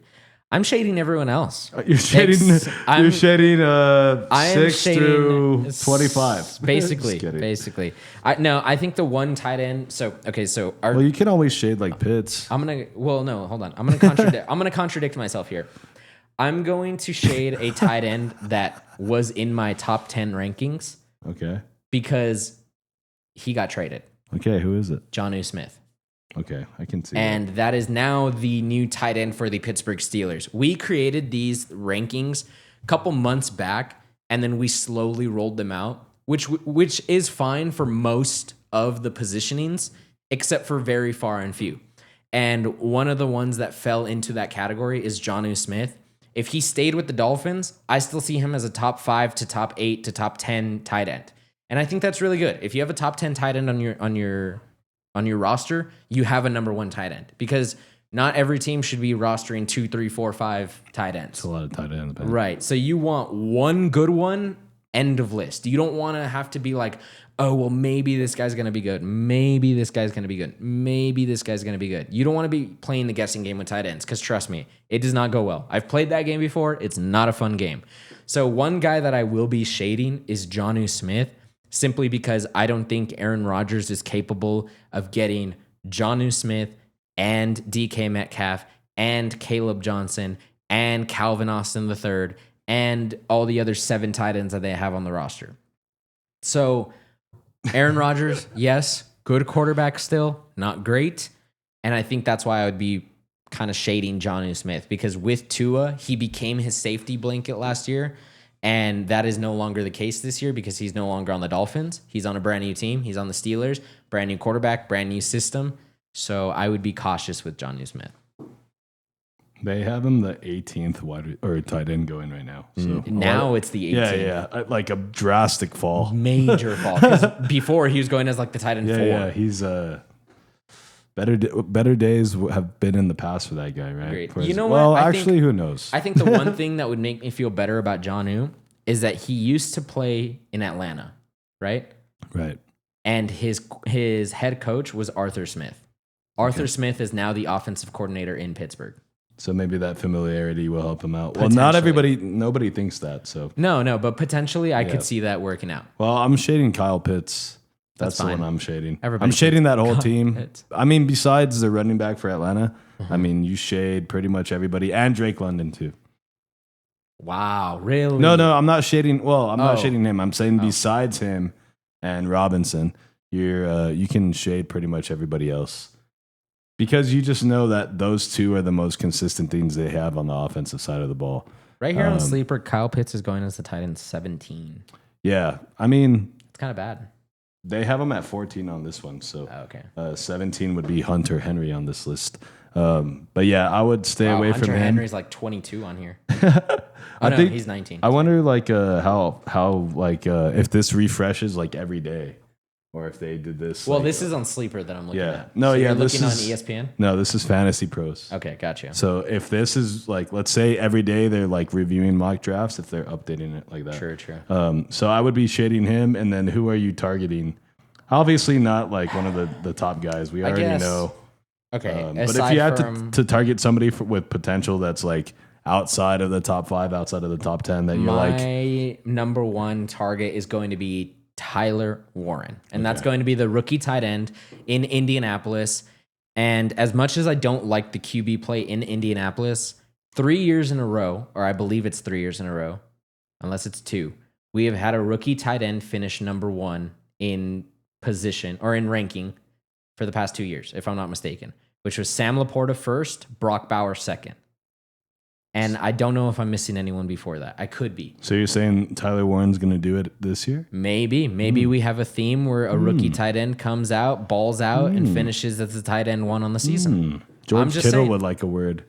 I'm shading everyone else. You're shading. You're shading. I am 6 shading through 25. Basically, Just kidding. basically. I think the one tight end. So okay, so our, Well, you can always shade like Pitts. I'm gonna. Well, no, hold on. I'm gonna contradict. I'm gonna contradict myself here. I'm going to shade a tight end that was in my top 10 rankings Okay. because he got traded. Okay, who is it? Jonnu Smith. Okay, I can see. And that is now the new tight end for the Pittsburgh Steelers. We created these rankings a couple months back, and then we slowly rolled them out, which is fine for most of the positionings, except for very far and few. And one of the ones that fell into that category is Jonnu Smith. If he stayed with the Dolphins, I still see him as a top 5 to top 8 to top 10 tight end. And I think that's really good. If you have a top 10 tight end on your roster, you have a number 1 tight end, because not every team should be rostering 2, 3, 4, 5 tight ends. It's a lot of tight ends. Right. So you want one good one, end of list. You don't want to have to be like, oh, well, maybe this guy's going to be good. Maybe this guy's going to be good. Maybe this guy's going to be good. You don't want to be playing the guessing game with tight ends, because trust me, it does not go well. I've played that game before. It's not a fun game. So one guy that I will be shading is Jonnu Smith, simply because I don't think Aaron Rodgers is capable of getting Jonnu Smith and DK Metcalf and Caleb Johnson and Calvin Austin III and all the other 7 tight ends that they have on the roster. So Aaron Rodgers, yes, good quarterback still, not great. And I think that's why I would be kind of shading Jonnu Smith, because with Tua, he became his safety blanket last year. And that is no longer the case this year, because he's no longer on the Dolphins. He's on a brand new team. He's on the Steelers, brand new quarterback, brand new system. So I would be cautious with Jonnu Smith. They have him the 18th wide or tight end going right now. So Now it's the 18th. yeah, like a drastic fall. Major fall. 'Cause before he was going as like the tight end 4. Yeah, he's better days have been in the past for that guy, right? Agreed. Whereas- You know well, what? actually, who knows? I think the one thing that would make me feel better about Jonnu is that he used to play in Atlanta, right? Right. And his head coach was Arthur Smith. Arthur Smith is now the offensive coordinator in Pittsburgh. So maybe that familiarity will help him out. Well, nobody thinks that. So No, but potentially I could see that working out. well, I'm shading Kyle Pitts. That's the fine. one I'm shading. Everybody I'm shading that whole Kyle team. Pitts. I mean, besides the running back for Atlanta, I mean, you shade pretty much everybody and Drake London too. Wow, really? No, I'm not shading. Well, I'm not Oh. shading him. I'm saying besides him and Robinson, you can shade pretty much everybody else. Because you just know that those two are the most consistent things they have on the offensive side of the ball. Right here on Sleeper, Kyle Pitts is going as the tight end 17. Yeah. I mean, It's kind of bad. they have him at 14 on this one. So Oh, okay. 17 would be Hunter Henry on this list. But yeah, I would stay away Hunter from him. Henry's like 22 on here. I No, think he's 19. I wonder like how if this refreshes like every day. or if they did this. Well, like, this is on Sleeper that I'm looking Yeah. at. No, So yeah, you're this looking is- on ESPN. no, this is Fantasy Pros. Okay, gotcha. So if this is like, let's say every day they're like reviewing mock drafts, if they're updating it like that. True. So I would be shading him, and then who are you targeting? Obviously not like one of the top guys. We already guess- know. Okay, But if aside you had from to target somebody with potential that's like outside of the top 5, outside of the top 10, that you're like, my number one target is going to be Tyler Warren, and that's going to be the rookie tight end in Indianapolis. And as much as I don't like the QB play in Indianapolis, 3 years in a row, or I believe it's 3 years in a row, unless it's 2, we have had a rookie tight end finish number 1 in position or in ranking for the past 2 years, if I'm not mistaken, which was Sam Laporta first, Brock Bowers second. And I don't know if I'm missing anyone before that. I could be. so you're saying Tyler Warren's going to do it this year? Maybe we have a theme where a rookie tight end comes out, balls out, and finishes as the tight end 1 on the season. George just Kittle saying. would like a word,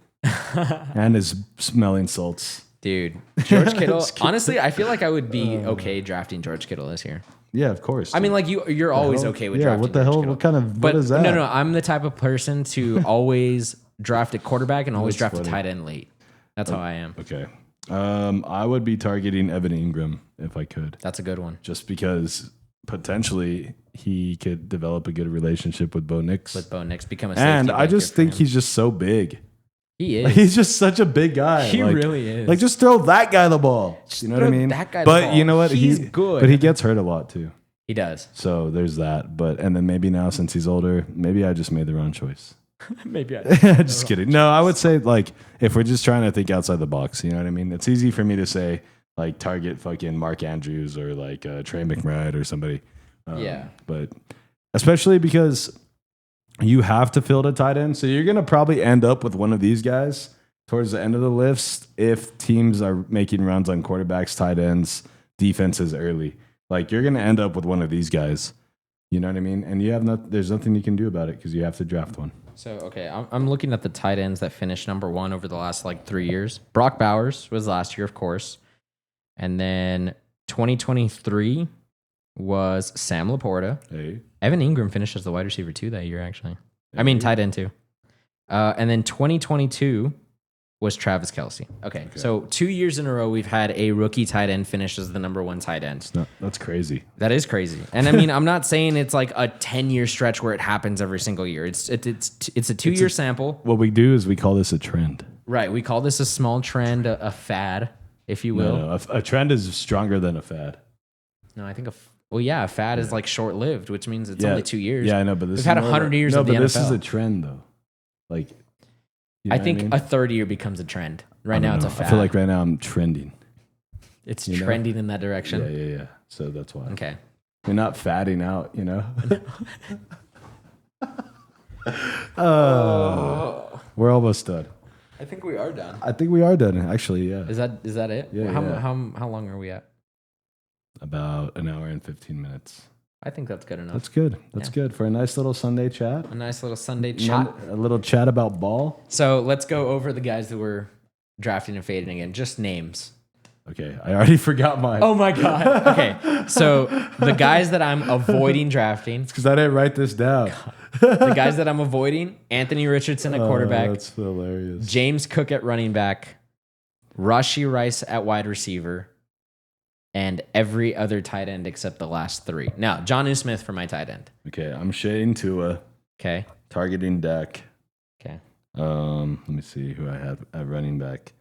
and his smelling salts. Dude, George Kittle. Honestly, I feel like I would be okay drafting George Kittle this year. Yeah, of course. I mean, like you're always hell? okay with Yeah, drafting. what the George hell? Kittle. What kind of- But what is that? No. I'm the type of person to always draft a quarterback and always That's draft funny. a tight end late. That's how I am. Okay. I would be targeting Evan Ingram if I could, That's a good one. just because potentially he could develop a good relationship with Bo Nix. With Bo Nix become a And safety I just blanket for think him. he's just so big. he is. Like, he's just such a big guy. He Like- really is. Like, just throw that guy the ball. You know what I throw mean? that guy the but ball. you know what? He's good. But he gets hurt a lot too. He does. So there's that. But and then maybe now since he's older, maybe I just made the wrong choice. Maybe I. Just kidding. No, I would say like if we're just trying to think outside the box, you know what I mean? It's easy for me to say like target fucking Mark Andrews or like Trey McBride or somebody. Yeah. But especially because you have to fill the tight end. So you're going to probably end up with one of these guys towards the end of the list if teams are making runs on quarterbacks, tight ends, defenses early. Like you're going to end up with one of these guys. You know what I mean? And you have there's nothing you can do about it because you have to draft one. So, okay, I'm looking at the tight ends that finished number 1 over the last like 3 years. Brock Bowers was last year, of course. And then 2023 was Sam Laporta. Hey. Evan Ingram finished as the wide receiver 2 that year, actually. I mean, tight end 2. And then 2022 was Travis Kelce. Okay, so 2 years in a row, we've had a rookie tight end finish as the number 1 tight end. No, that's crazy. That is crazy. And I mean, I'm not saying it's like a 10-year stretch where it happens every single year. It's a 2-year sample. What we do is we call this a trend. Right. We call this a small trend, a fad, if you will. No, a trend is stronger than a fad. No, I think a fad is like short-lived, which means it's Yeah. only 2 years. Yeah, I know, but this We've is had more 100 years No, of the but this is NFL. a trend though. Like, you know I what think mean? a third year becomes a trend. Right I now, don't it's a know. fad. I feel like right now I'm trending. it's you know? trending in that direction. Yeah. So that's why. Okay. You're not fatting out, you know? We're almost done. I think we are done. I think we are done, actually, yeah. Is that it? Yeah, How, yeah. how long are we at? About an hour and 15 minutes. I think that's good enough. That's good. That's good for a nice little Sunday chat. A nice little Sunday chat. A little chat about ball. So let's go over the guys that were drafting and fading again. Just names. Okay, I already forgot mine. Oh my God. Okay. So the guys that I'm avoiding drafting, because I didn't write this down. the guys that I'm avoiding, Anthony Richardson at quarterback, That's hilarious. James Cook at running back, Rashee Rice at wide receiver, and every other tight end except the last 3. Now, Jonnu Smith for my tight end. Okay, I'm shading Tua, Okay. targeting Dak. Okay. Let me see who I have at running back.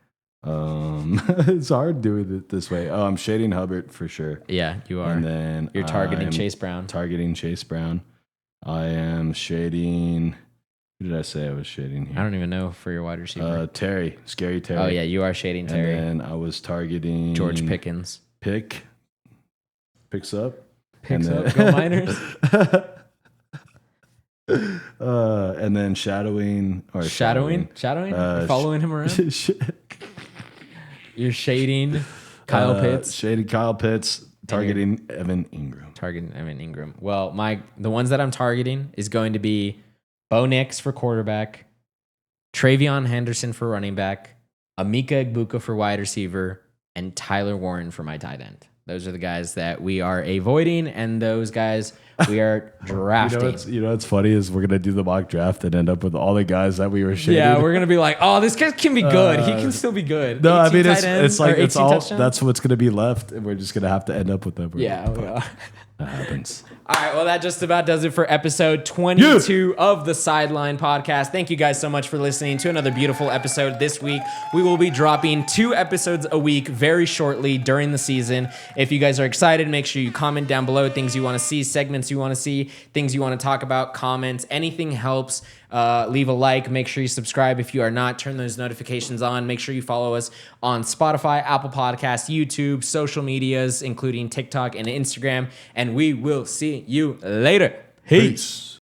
It's hard doing it this way. Oh, I'm shading Hubbard for sure. Yeah, you are. And then You're targeting I'm Chase Brown. Targeting Chase Brown. I am shading. Who did I say I was shading here? I don't even know for your wide receiver. Terry, scary Terry. Oh, yeah, you are shading Terry. And then I was targeting George Pickens. Picks up. Picks And up. then- Go Miners. And then shadowing. Shadowing? You're following him around? You're shading Kyle Pitts. Shading Kyle Pitts. Targeting Evan Ingram. Targeting Evan Ingram. Well, the ones that I'm targeting is going to be Bo Nix for quarterback, Travion Henderson for running back, Amika Egbuka for wide receiver, and Tyler Warren for my tight end. Those are the guys that we are avoiding, and those guys we are drafting. You know what's funny is we're gonna do the mock draft and end up with all the guys that we were shading. Yeah, we're gonna be like, oh, this guy can be good. He can still be good. No, I 18 mean tight ends it's like or it's 18 all touchdowns? that's what's gonna be left, and we're just gonna have to end up with them. Yeah. That happens. All right, well, that just about does it for episode 22 of the Sideline Podcast. Thank you guys so much for listening to another beautiful episode this week. We will be dropping 2 episodes a week very shortly during the season. If you guys are excited, make sure you comment down below things you want to see, segments you want to see, things you want to talk about, comments. Anything helps. Leave a like. Make sure you subscribe if you are not. Turn those notifications on. Make sure you follow us on Spotify, Apple Podcasts, YouTube, social medias, including TikTok and Instagram. And we will see you later. Peace.